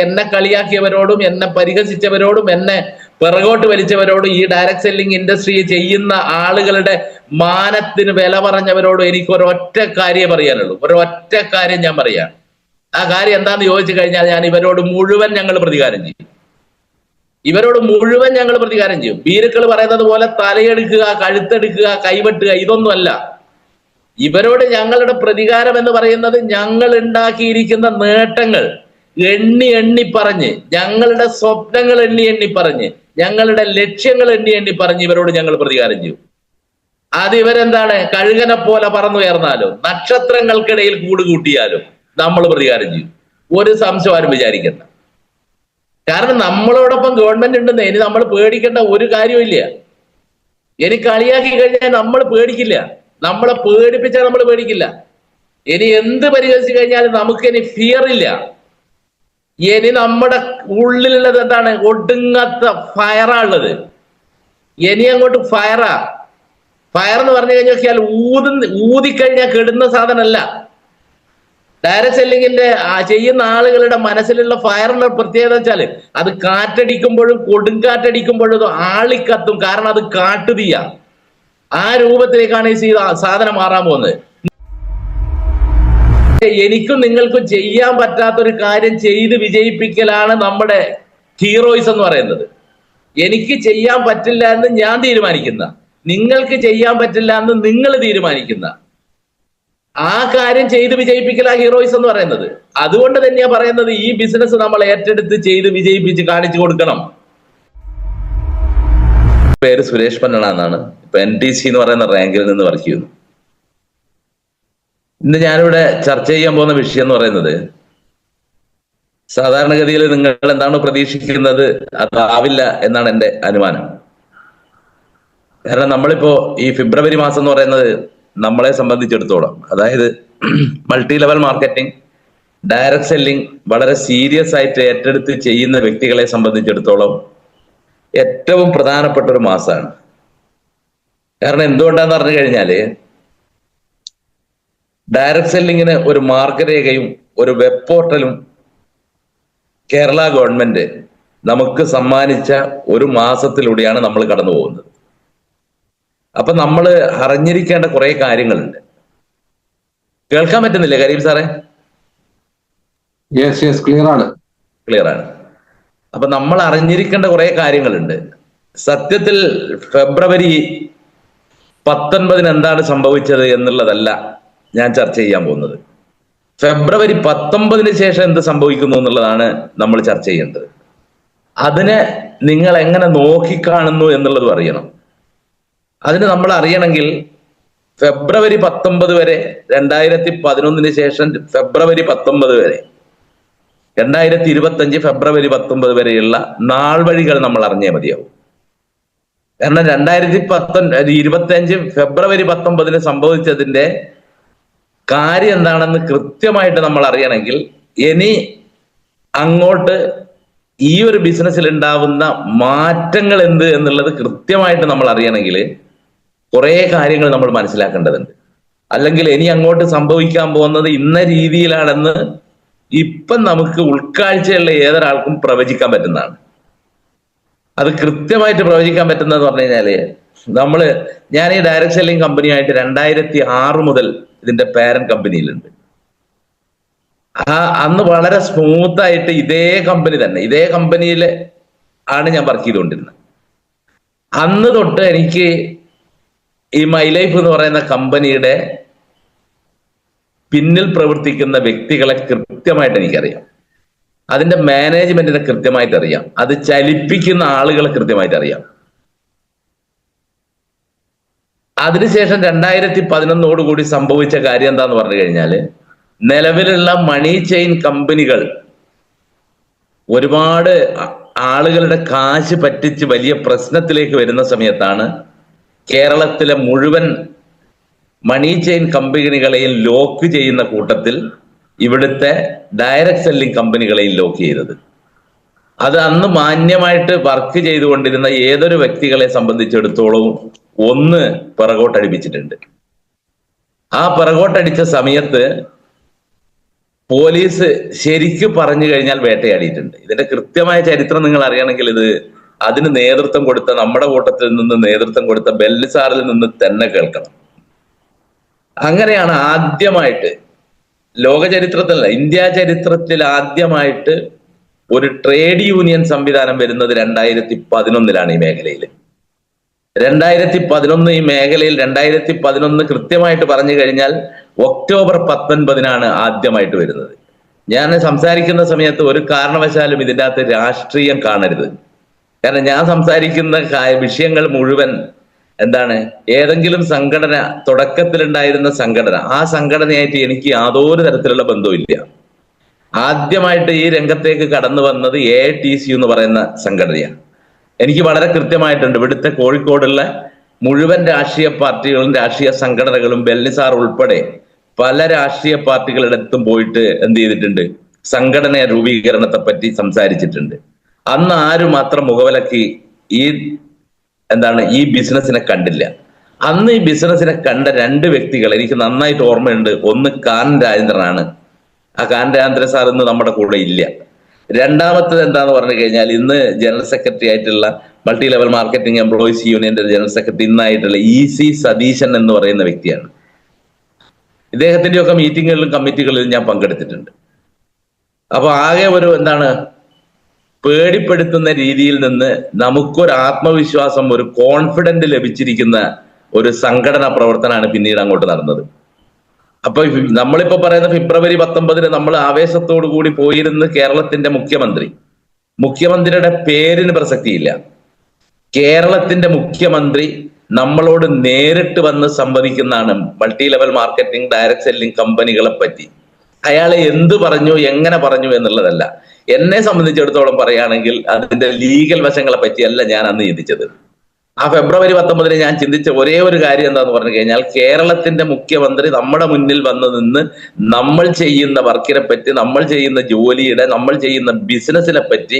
എന്നെ കളിയാക്കിയവരോടും എന്നെ പരിഹസിച്ചവരോടും എന്നെ പിറകോട്ട് വലിച്ചവരോടും ഈ ഡയറക്ട് സെല്ലിംഗ് ഇൻഡസ്ട്രി ചെയ്യുന്ന ആളുകളുടെ മാനത്തിന് വില പറഞ്ഞവരോടും എനിക്ക് ഒരൊറ്റ കാര്യം പറയാനുള്ളൂ. ഒരൊറ്റ കാര്യം ഞാൻ പറയാം. ആ കാര്യം എന്താന്ന് ചോദിച്ചു കഴിഞ്ഞാൽ ഞാൻ ഇവരോട് മുഴുവൻ ഞങ്ങൾ പ്രതികാരം ചെയ്യും. ഇവരോട് മുഴുവൻ ഞങ്ങൾ പ്രതികാരം ചെയ്യും. ഭീരുക്കൾ പറയുന്നത് പോലെ തലയെടുക്കുക, കഴുത്തെടുക്കുക, കൈവെട്ടുക, ഇതൊന്നുമല്ല. ഇവരോട് ഞങ്ങളുടെ പ്രതികാരം എന്ന് പറയുന്നത് ഞങ്ങൾ ഉണ്ടാക്കിയിരിക്കുന്ന നേട്ടങ്ങൾ എണ്ണി എണ്ണി പറഞ്ഞ്, ഞങ്ങളുടെ സ്വപ്നങ്ങൾ എണ്ണി എണ്ണി പറഞ്ഞ്, ഞങ്ങളുടെ ലക്ഷ്യങ്ങൾ എണ്ണി എണ്ണി പറഞ്ഞ് ഇവരോട് ഞങ്ങൾ പ്രതികാരം ചെയ്യും. അത് ഇവരെന്താണ്, കഴുകനെ പോലെ പറന്നുയർന്നാലും നക്ഷത്രങ്ങൾക്കിടയിൽ കൂടുകൂട്ടിയാലും നമ്മൾ പ്രതികാരം ചെയ്യും. ഒരു സംശയം ആരും വിചാരിക്കണ്ട. കാരണം നമ്മളോടൊപ്പം ഗവൺമെന്റ് ഉണ്ടെന്ന് ഇനി നമ്മൾ പേടിക്കേണ്ട ഒരു കാര്യമില്ല. ഇനി കളിയാക്കി കഴിഞ്ഞാൽ നമ്മൾ പേടിക്കില്ല. നമ്മളെ പേടിപ്പിച്ചാൽ നമ്മൾ പേടിക്കില്ല. ഇനി എന്ത് പരിഹസിച്ചു കഴിഞ്ഞാലും നമുക്കിനി ഫിയർ ഇല്ല. ഇനി നമ്മുടെ ഉള്ളിലുള്ളത് എന്താണ്, ഒടുങ്ങാത്ത ഫയറാണുള്ളത്. ഇനി അങ്ങോട്ട് ഫയറാ. ഫയർ എന്ന് പറഞ്ഞു കഴിഞ്ഞാൽ ഊതിക്കഴിഞ്ഞാൽ കെടുന്ന സാധനമല്ല. ഡയറക്ട് സെല്ലിങ്ങിന്റെ ചെയ്യുന്ന ആളുകളുടെ മനസ്സിലുള്ള ഫയറിന്റെ പ്രത്യേകത വെച്ചാൽ അത് കാറ്റടിക്കുമ്പോഴും കൊടുങ്കാറ്റടിക്കുമ്പോഴും ആളിക്കത്തും. കാരണം അത് കാട്ടുതീയ. ആ രൂപത്തിലേക്കാണ് ഈ സാധനം മാറാൻ പോകുന്നത്. എനിക്കും നിങ്ങൾക്കും ചെയ്യാൻ പറ്റാത്തൊരു കാര്യം ചെയ്ത് വിജയിപ്പിക്കലാണ് നമ്മുടെ ഹീറോയിസ് എന്ന് പറയുന്നത്. എനിക്ക് ചെയ്യാൻ പറ്റില്ല എന്ന് ഞാൻ തീരുമാനിക്കുന്ന, നിങ്ങൾക്ക് ചെയ്യാൻ പറ്റില്ല എന്ന് നിങ്ങൾ തീരുമാനിക്കുന്ന ആ കാര്യം ചെയ്ത് വിജയിപ്പിക്കലാ ഹീറോയിസ് എന്ന് പറയുന്നത്. അതുകൊണ്ട് തന്നെയാ പറയുന്നത് ഈ ബിസിനസ് നമ്മൾ ഏറ്റെടുത്ത് ചെയ്ത് വിജയിപ്പിച്ച് കാണിച്ചു കൊടുക്കണം. പേര് സുരേഷ് പന്നണ എന്നാണ്. ഇപ്പൊ NTC എന്ന് പറയുന്ന റാങ്കിൽ നിന്ന് വർക്ക് ചെയ്യുന്നു. ഇന്ന് ഞാനിവിടെ ചർച്ച ചെയ്യാൻ പോകുന്ന വിഷയം എന്ന് പറയുന്നത്, സാധാരണഗതിയിൽ നിങ്ങൾ എന്താണ് പ്രതീക്ഷിക്കുന്നത് അതാവില്ല എന്നാണ് എൻ്റെ അനുമാനം. കാരണം നമ്മളിപ്പോ ഈ ഫെബ്രുവരി മാസം എന്ന് പറയുന്നത് നമ്മളെ സംബന്ധിച്ചിടത്തോളം, അതായത് multi level marketing, direct selling വളരെ സീരിയസ് ആയിട്ട് ഏറ്റെടുത്ത് ചെയ്യുന്ന വ്യക്തികളെ സംബന്ധിച്ചിടത്തോളം ഏറ്റവും പ്രധാനപ്പെട്ട ഒരു മാസമാണ്. കാരണം എന്തുകൊണ്ടാന്ന് പറഞ്ഞു കഴിഞ്ഞാല്, ഡയറക്ട് സെല്ലിങ്ങിന് ഒരു മാർഗരേഖയും ഒരു വെബ് പോർട്ടലും കേരള ഗവൺമെന്റ് നമുക്ക് സമ്മാനിച്ച ഒരു മാസത്തിലൂടെയാണ് നമ്മൾ കടന്നു പോകുന്നത്. അപ്പൊ നമ്മൾ അറിഞ്ഞിരിക്കേണ്ട കുറെ കാര്യങ്ങളുണ്ട്. കേൾക്കാൻ പറ്റുന്നില്ലേ കരീം സാറേ? ക്ലിയർ ആണ്. അപ്പൊ നമ്മൾ അറിഞ്ഞിരിക്കേണ്ട കുറെ കാര്യങ്ങളുണ്ട്. സത്യത്തിൽ ഫെബ്രുവരി 19 എന്താണ് സംഭവിച്ചത് എന്നുള്ളതല്ല ഞാൻ ചർച്ച ചെയ്യാൻ പോകുന്നത്. ഫെബ്രുവരി 19 ശേഷം എന്ത് സംഭവിക്കുന്നു എന്നുള്ളതാണ് നമ്മൾ ചർച്ച ചെയ്യേണ്ടത്. അതിനെ നിങ്ങൾ എങ്ങനെ നോക്കിക്കാണുന്നു എന്നുള്ളതും അറിയണം. അതിന് നമ്മൾ അറിയണമെങ്കിൽ ഫെബ്രുവരി 19 വരെ, 2011 ശേഷം ഫെബ്രുവരി 19 വരെ, 2025 ഫെബ്രുവരി 19 വരെയുള്ള നാൾ വഴികൾ നമ്മൾ അറിഞ്ഞേ മതിയാവും. കാരണം 2025 ഫെബ്രുവരി 19 സംഭവിച്ചതിന്റെ കാര്യം എന്താണെന്ന് കൃത്യമായിട്ട് നമ്മൾ അറിയണമെങ്കിൽ, ഇനി അങ്ങോട്ട് ഈ ഒരു ബിസിനസ്സിൽ ഉണ്ടാവുന്ന മാറ്റങ്ങൾ എന്ത് എന്നുള്ളത് കൃത്യമായിട്ട് നമ്മൾ അറിയണമെങ്കിൽ കുറെ കാര്യങ്ങൾ നമ്മൾ മനസ്സിലാക്കേണ്ടതുണ്ട്. അല്ലെങ്കിൽ ഇനി അങ്ങോട്ട് സംഭവിക്കാൻ പോകുന്നത് ഇന്ന രീതിയിലാണെന്ന് ഇപ്പം നമുക്ക് ഉൾക്കാഴ്ചയുള്ള ഏതൊരാൾക്കും പ്രവചിക്കാൻ പറ്റുന്നതാണ്. അത് കൃത്യമായിട്ട് പ്രവചിക്കാൻ പറ്റുന്നതെന്ന് പറഞ്ഞു കഴിഞ്ഞാല്, ഞാൻ ഈ ഡയറക്ട് സെല്ലിംഗ് കമ്പനിയായിട്ട് 2006 മുതൽ ഇതിന്റെ പാരന്റ് കമ്പനിയിലുണ്ട്. അന്ന് വളരെ സ്മൂത്ത് ആയിട്ട് ഇതേ കമ്പനിയിൽ ആണ് ഞാൻ വർക്ക് ചെയ്തുകൊണ്ടിരുന്നത്. അന്ന് തൊട്ട് എനിക്ക് ഈ മൈ ലൈഫ് എന്ന് പറയുന്ന കമ്പനിയുടെ പിന്നിൽ പ്രവർത്തിക്കുന്ന വ്യക്തികളെ കൃത്യമായിട്ട് എനിക്കറിയാം. അതിന്റെ മാനേജ്മെന്റിനെ കൃത്യമായിട്ട് അറിയാം. അത് ചലിപ്പിക്കുന്ന ആളുകളെ കൃത്യമായിട്ട് അറിയാം. അതിനുശേഷം 2011 കൂടി സംഭവിച്ച കാര്യം എന്താന്ന് പറഞ്ഞു കഴിഞ്ഞാല്, നിലവിലുള്ള മണി ചെയിൻ കമ്പനികൾ ഒരുപാട് ആളുകളുടെ കാശ് പറ്റിച്ച് വലിയ പ്രശ്നത്തിലേക്ക് വരുന്ന സമയത്താണ് കേരളത്തിലെ മുഴുവൻ മണി ചെയിൻ കമ്പനികളെയും ലോക്ക് ചെയ്യുന്ന കൂട്ടത്തിൽ ഇവിടുത്തെ ഡയറക്ട് സെല്ലിംഗ് കമ്പനികളെയും ലോക്ക് ചെയ്തത്. അത് അന്ന് മാന്യമായിട്ട് വർക്ക് ചെയ്തുകൊണ്ടിരുന്ന ഏതൊരു വ്യക്തികളെ സംബന്ധിച്ചിടത്തോളം ഒന്ന് പിറകോട്ടടിപ്പിച്ചിട്ടുണ്ട്. ആ പിറകോട്ടടിച്ച സമയത്ത് പോലീസ് ശരിക്കും പറഞ്ഞു കഴിഞ്ഞാൽ വേട്ടയാടിയിട്ടുണ്ട്. ഇതിന്റെ കൃത്യമായ ചരിത്രം നിങ്ങൾ അറിയണമെങ്കിൽ അതിന് നേതൃത്വം കൊടുത്ത, നമ്മുടെ കൂട്ടത്തിൽ നിന്ന് നേതൃത്വം കൊടുത്ത ബെല്ലിസാറിൽ നിന്ന് തന്നെ കേൾക്കണം. അങ്ങനെയാണ് ആദ്യമായിട്ട് ലോക ചരിത്രത്തിലല്ല, ഇന്ത്യ ചരിത്രത്തിൽ ആദ്യമായിട്ട് ഒരു ട്രേഡ് യൂണിയൻ സംവിധാനം വരുന്നത് 2011 ഈ മേഖലയിൽ. 2011 ഈ മേഖലയിൽ 2011 കൃത്യമായിട്ട് പറഞ്ഞു കഴിഞ്ഞാൽ ഒക്ടോബർ 19 ആദ്യമായിട്ട് വരുന്നത്. ഞാൻ സംസാരിക്കുന്ന സമയത്ത് ഒരു കാരണവശാലും ഇതിൻ്റെ അകത്ത് രാഷ്ട്രീയം കാണരുത്. കാരണം ഞാൻ സംസാരിക്കുന്ന വിഷയങ്ങൾ മുഴുവൻ ഏതെങ്കിലും സംഘടന, തുടക്കത്തിലുണ്ടായിരുന്ന സംഘടന, ആ സംഘടനയായിട്ട് എനിക്ക് യാതൊരു തരത്തിലുള്ള ബന്ധവുമില്ല. ആദ്യമായിട്ട് ഈ രംഗത്തേക്ക് കടന്നു വന്നത് AITC എന്ന് പറയുന്ന സംഘടനയാണ്. എനിക്ക് വളരെ കൃത്യമായിട്ടുണ്ട്, ഇവിടുത്തെ കോഴിക്കോടുള്ള മുഴുവൻ രാഷ്ട്രീയ പാർട്ടികളും രാഷ്ട്രീയ സംഘടനകളും ബെല്ലിസാർ ഉൾപ്പെടെ പല രാഷ്ട്രീയ പാർട്ടികളുടെ അടുത്തും പോയിട്ട് എന്ത് ചെയ്തിട്ടുണ്ട്, സംഘടന രൂപീകരണത്തെ പറ്റി സംസാരിച്ചിട്ടുണ്ട്. അന്ന് ആരും മാത്രം മുഖവിലക്കി ഈ ബിസിനസിനെ കണ്ടില്ല. അന്ന് ഈ ബിസിനസിനെ കണ്ട രണ്ട് വ്യക്തികൾ എനിക്ക് നന്നായിട്ട് ഓർമ്മയുണ്ട്. ഒന്ന് കാനൻ രാജേന്ദ്രനാണ്. ആ കാനൻ രാജേന്ദ്രൻ സാർ ഇന്ന് നമ്മുടെ കൂടെ ഇല്ല. രണ്ടാമത്തത് എന്താന്ന് പറഞ്ഞു കഴിഞ്ഞാൽ, ഇന്ന് ജനറൽ സെക്രട്ടറി ആയിട്ടുള്ള മൾട്ടി ലെവൽ മാർക്കറ്റിംഗ് എംപ്ലോയീസ് യൂണിയന്റെ ജനറൽ സെക്രട്ടറി ഇന്നായിട്ടുള്ള EC സതീശൻ എന്ന് പറയുന്ന വ്യക്തിയാണ്. ഇദ്ദേഹത്തിന്റെ ഒക്കെ മീറ്റിങ്ങുകളിലും കമ്മിറ്റികളിലും ഞാൻ പങ്കെടുത്തിട്ടുണ്ട്. അപ്പൊ ആകെ ഒരു പേടിപ്പെടുത്തുന്ന രീതിയിൽ നിന്ന് നമുക്കൊരു ആത്മവിശ്വാസം, ഒരു കോൺഫിഡന്റ് ലഭിച്ചിരിക്കുന്ന ഒരു സംഘടനാ പ്രവർത്തനമാണ് പിന്നീട് അങ്ങോട്ട് നടന്നത്. അപ്പൊ നമ്മളിപ്പോ പറയുന്ന ഫെബ്രുവരി 19 നമ്മൾ ആവേശത്തോടു കൂടി പോയിരുന്ന് കേരളത്തിന്റെ മുഖ്യമന്ത്രിയുടെ പേരിന് പ്രസക്തിയില്ല. കേരളത്തിന്റെ മുഖ്യമന്ത്രി നമ്മളോട് നേരിട്ട് വന്ന് സംവദിക്കുന്നതാണ് multi level marketing, direct selling കമ്പനികളെ പറ്റി. അയാളെ എന്ത് പറഞ്ഞു, എങ്ങനെ പറഞ്ഞു എന്നുള്ളതല്ല. എന്നെ സംബന്ധിച്ചിടത്തോളം പറയുകയാണെങ്കിൽ അതിന്റെ ലീഗൽ വശങ്ങളെ പറ്റിയല്ല ഞാൻ അന്ന് ചിന്തിച്ചത്. ആ ഫെബ്രുവരി 19 ഞാൻ ചിന്തിച്ച ഒരേ ഒരു കാര്യം എന്താന്ന് പറഞ്ഞു കഴിഞ്ഞാൽ, കേരളത്തിന്റെ മുഖ്യമന്ത്രി നമ്മുടെ മുന്നിൽ വന്ന് നിന്ന് നമ്മൾ ചെയ്യുന്ന വർക്കിനെ പറ്റി, നമ്മൾ ചെയ്യുന്ന ജോലിയുടെ, നമ്മൾ ചെയ്യുന്ന ബിസിനസിനെ പറ്റി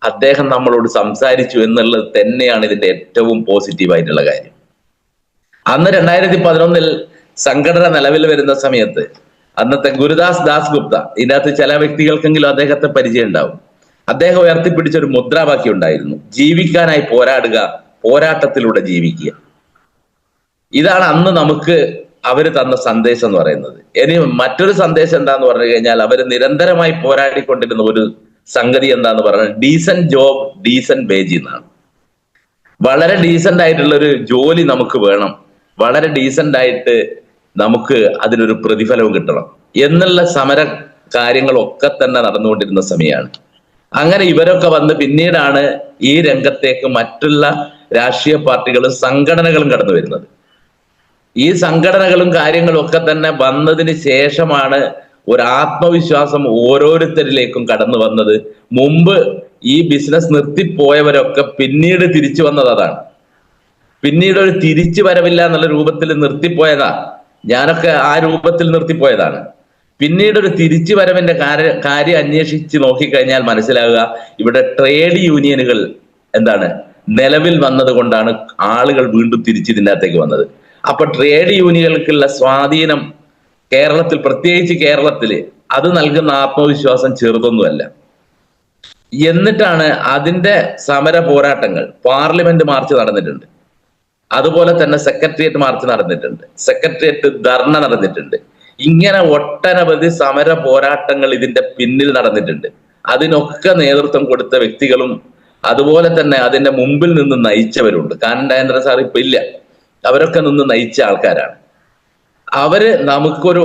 അദ്ദേഹം നമ്മളോട് സംസാരിച്ചു എന്നുള്ളത് തന്നെയാണ് ഇതിന്റെ ഏറ്റവും പോസിറ്റീവായിട്ടുള്ള കാര്യം. അന്ന് 2011 സംഘടന നിലവിൽ വരുന്ന സമയത്ത് അന്നത്തെ ഗുരുദാസ് ദാസ് ഗുപ്ത, ഇതിനകത്ത് ചില വ്യക്തികൾക്കെങ്കിലും അദ്ദേഹത്തെ പരിചയം ഉണ്ടാവും. അദ്ദേഹം ഉയർത്തിപ്പിടിച്ച ഒരു മുദ്രാവാക്യം ഉണ്ടായിരുന്നു: ജീവിക്കാനായി പോരാടുക, പോരാട്ടത്തിലൂടെ ജീവിക്കുക. ഇതാണ് അന്ന് നമുക്ക് അവര് തന്ന സന്ദേശം എന്ന് പറയുന്നത്. ഇനി മറ്റൊരു സന്ദേശം എന്താന്ന് പറഞ്ഞു കഴിഞ്ഞാൽ, അവര് നിരന്തരമായി പോരാടിക്കൊണ്ടിരുന്ന ഒരു സംഗതി എന്താന്ന് പറഞ്ഞാൽ, ഡീസന്റ് ജോബ് ഡീസന്റ് വേജ് എന്നാണ്. വളരെ ഡീസന്റ് ആയിട്ടുള്ള ഒരു ജോലി നമുക്ക് വേണം, വളരെ ഡീസന്റ് ആയിട്ട് നമുക്ക് അതിനൊരു പ്രതിഫലവും കിട്ടണം എന്നുള്ള സമര കാര്യങ്ങളൊക്കെ തന്നെ നടന്നുകൊണ്ടിരുന്ന സമയമാണ്. അങ്ങനെ ഇവരൊക്കെ വന്ന് പിന്നീടാണ് ഈ രംഗത്തേക്ക് മറ്റുള്ള രാഷ്ട്രീയ പാർട്ടികളും സംഘടനകളും കടന്നു വരുന്നത്. ഈ സംഘടനകളും കാര്യങ്ങളും ഒക്കെ തന്നെ വന്നതിന് ശേഷമാണ് ഒരു ആത്മവിശ്വാസം ഓരോരുത്തരിലേക്കും കടന്നു വന്നത്. മുമ്പ് ഈ ബിസിനസ് നിർത്തിപ്പോയവരൊക്കെ പിന്നീട് തിരിച്ചു വന്നത് അതാണ്. പിന്നീട് ഒരു തിരിച്ചു വരവില്ല എന്നുള്ള രൂപത്തിൽ നിർത്തിപ്പോയതാ. ഞാനൊക്കെ ആ രൂപത്തിൽ നിർത്തിപ്പോയതാണ്. പിന്നീട് ഒരു തിരിച്ചു വരവിന്റെ കാര്യം അന്വേഷിച്ച് നോക്കിക്കഴിഞ്ഞാൽ മനസ്സിലാവുക, ഇവിടെ ട്രേഡ് യൂണിയനുകൾ നിലവിൽ വന്നത് കൊണ്ടാണ് ആളുകൾ വീണ്ടും തിരിച്ചിതിൻ്റെ അകത്തേക്ക് വന്നത്. അപ്പൊ ട്രേഡ് യൂണിയനുകൾക്കുള്ള സ്വാധീനം കേരളത്തിൽ, പ്രത്യേകിച്ച് കേരളത്തില്, അത് നൽകുന്ന ആത്മവിശ്വാസം ചെറുതൊന്നുമല്ല. എന്നിട്ടാണ് അതിന്റെ സമര പോരാട്ടങ്ങൾ. പാർലമെന്റ് മാർച്ച് നടന്നിട്ടുണ്ട്, അതുപോലെ തന്നെ സെക്രട്ടേറിയറ്റ് മാർച്ച് നടന്നിട്ടുണ്ട്, സെക്രട്ടേറിയറ്റ് ധർണ നടന്നിട്ടുണ്ട്. ഇങ്ങനെ ഒട്ടനവധി സമര പോരാട്ടങ്ങൾ ഇതിന്റെ പിന്നിൽ നടന്നിട്ടുണ്ട്. അതിനൊക്കെ നേതൃത്വം കൊടുത്ത വ്യക്തികളും അതുപോലെ തന്നെ അതിന്റെ മുമ്പിൽ നിന്ന് നയിച്ചവരുണ്ട്. കാനൻ രാജേന്ദ്രൻ സാർ ഇപ്പൊ ഇല്ല, അവരൊക്കെ നിന്ന് നയിച്ച ആൾക്കാരാണ്. അവര് നമുക്കൊരു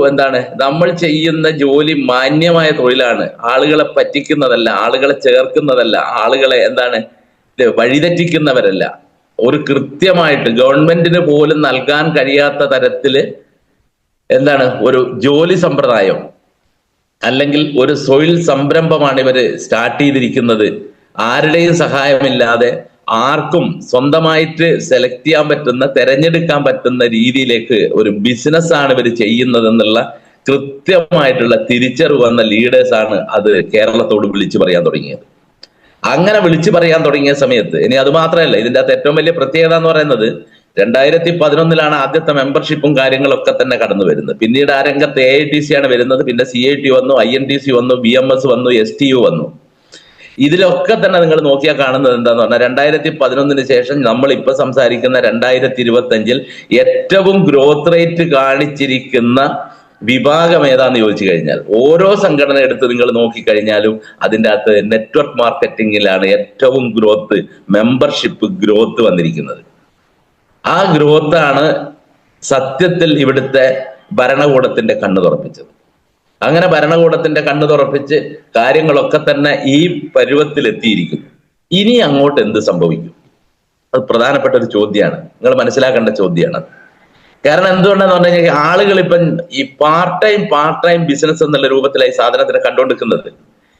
നമ്മൾ ചെയ്യുന്ന ജോലി മാന്യമായ തൊഴിലാണ്, ആളുകളെ പറ്റിക്കുന്നതല്ല, ആളുകളെ ചേർക്കുന്നതല്ല, ആളുകളെ വഴിതെറ്റിക്കുന്നവരല്ല. ഒരു കൃത്യമായിട്ട് ഗവൺമെന്റിന് പോലും നൽകാൻ കഴിയാത്ത തരത്തില് ഒരു ജോലി സമ്പ്രദായം അല്ലെങ്കിൽ ഒരു തൊഴിൽ സംരംഭമാണ് ഇവര് സ്റ്റാർട്ട് ചെയ്തിരിക്കുന്നത്. ആരുടെയും സഹായമില്ലാതെ ആർക്കും സ്വന്തമായിട്ട് സെലക്ട് ചെയ്യാൻ പറ്റുന്ന, തെരഞ്ഞെടുക്കാൻ പറ്റുന്ന രീതിയിലേക്ക് ഒരു ബിസിനസ്സാണ് ഇവർ ചെയ്യുന്നത് എന്നുള്ള കൃത്യമായിട്ടുള്ള തിരിച്ചറിവ് വന്ന ലീഡേഴ്സാണ് അത് കേരളത്തോട് വിളിച്ചു പറയാൻ തുടങ്ങിയത്. അങ്ങനെ വിളിച്ചു പറയാൻ തുടങ്ങിയ സമയത്ത്, ഇനി അത് മാത്രമല്ല, ഇതിൻ്റെ അകത്ത് ഏറ്റവും വലിയ പ്രത്യേകത എന്ന് പറയുന്നത്, 2011 ആദ്യത്തെ മെമ്പർഷിപ്പും കാര്യങ്ങളൊക്കെ തന്നെ കടന്നു വരുന്നത്. പിന്നീട് ആ രംഗത്ത് AITC ആണ് വരുന്നത്, പിന്നെ CIT വന്നു, INTC വന്നു, BMS വന്നു, STU വന്നു. ഇതിലൊക്കെ തന്നെ നിങ്ങൾ നോക്കിയാൽ കാണുന്നത് എന്താന്ന് പറഞ്ഞാൽ 2011 ശേഷം നമ്മൾ ഇപ്പൊ സംസാരിക്കുന്ന 2025 ഏറ്റവും ഗ്രോത്ത് റേറ്റ് കാണിച്ചിരിക്കുന്ന വിഭാഗം ഏതാന്ന് ചോദിച്ചു കഴിഞ്ഞാൽ ഓരോ സംഘടന എടുത്ത് നിങ്ങൾ നോക്കിക്കഴിഞ്ഞാലും അതിൻ്റെ അകത്ത് നെറ്റ്വർക്ക് മാർക്കറ്റിംഗിലാണ് ഏറ്റവും ഗ്രോത്ത്, മെമ്പർഷിപ്പ് ഗ്രോത്ത് വന്നിരിക്കുന്നത്. ആ ഗ്രോത്താണ് സത്യത്തിൽ ഇവിടുത്തെ ഭരണകൂടത്തിന്റെ കണ്ണു തുറപ്പിച്ചത്. അങ്ങനെ ഭരണകൂടത്തിന്റെ കണ്ണു തുറപ്പിച്ച് കാര്യങ്ങളൊക്കെ തന്നെ ഈ പരുവത്തിലെത്തിയിരിക്കുന്നു. ഇനി അങ്ങോട്ട് എന്ത് സംഭവിക്കും? അത് പ്രധാനപ്പെട്ട ഒരു ചോദ്യമാണ്, നിങ്ങൾ മനസ്സിലാക്കേണ്ട ചോദ്യമാണ്. കാരണം എന്തുകൊണ്ടാന്ന് പറഞ്ഞു കഴിഞ്ഞാൽ ആളുകൾ ഇപ്പം ഈ പാർട്ട് ടൈം ബിസിനസ് എന്നുള്ള രൂപത്തിലായി സാധനത്തിനെ കണ്ടുകൊണ്ടിരിക്കുന്നത്.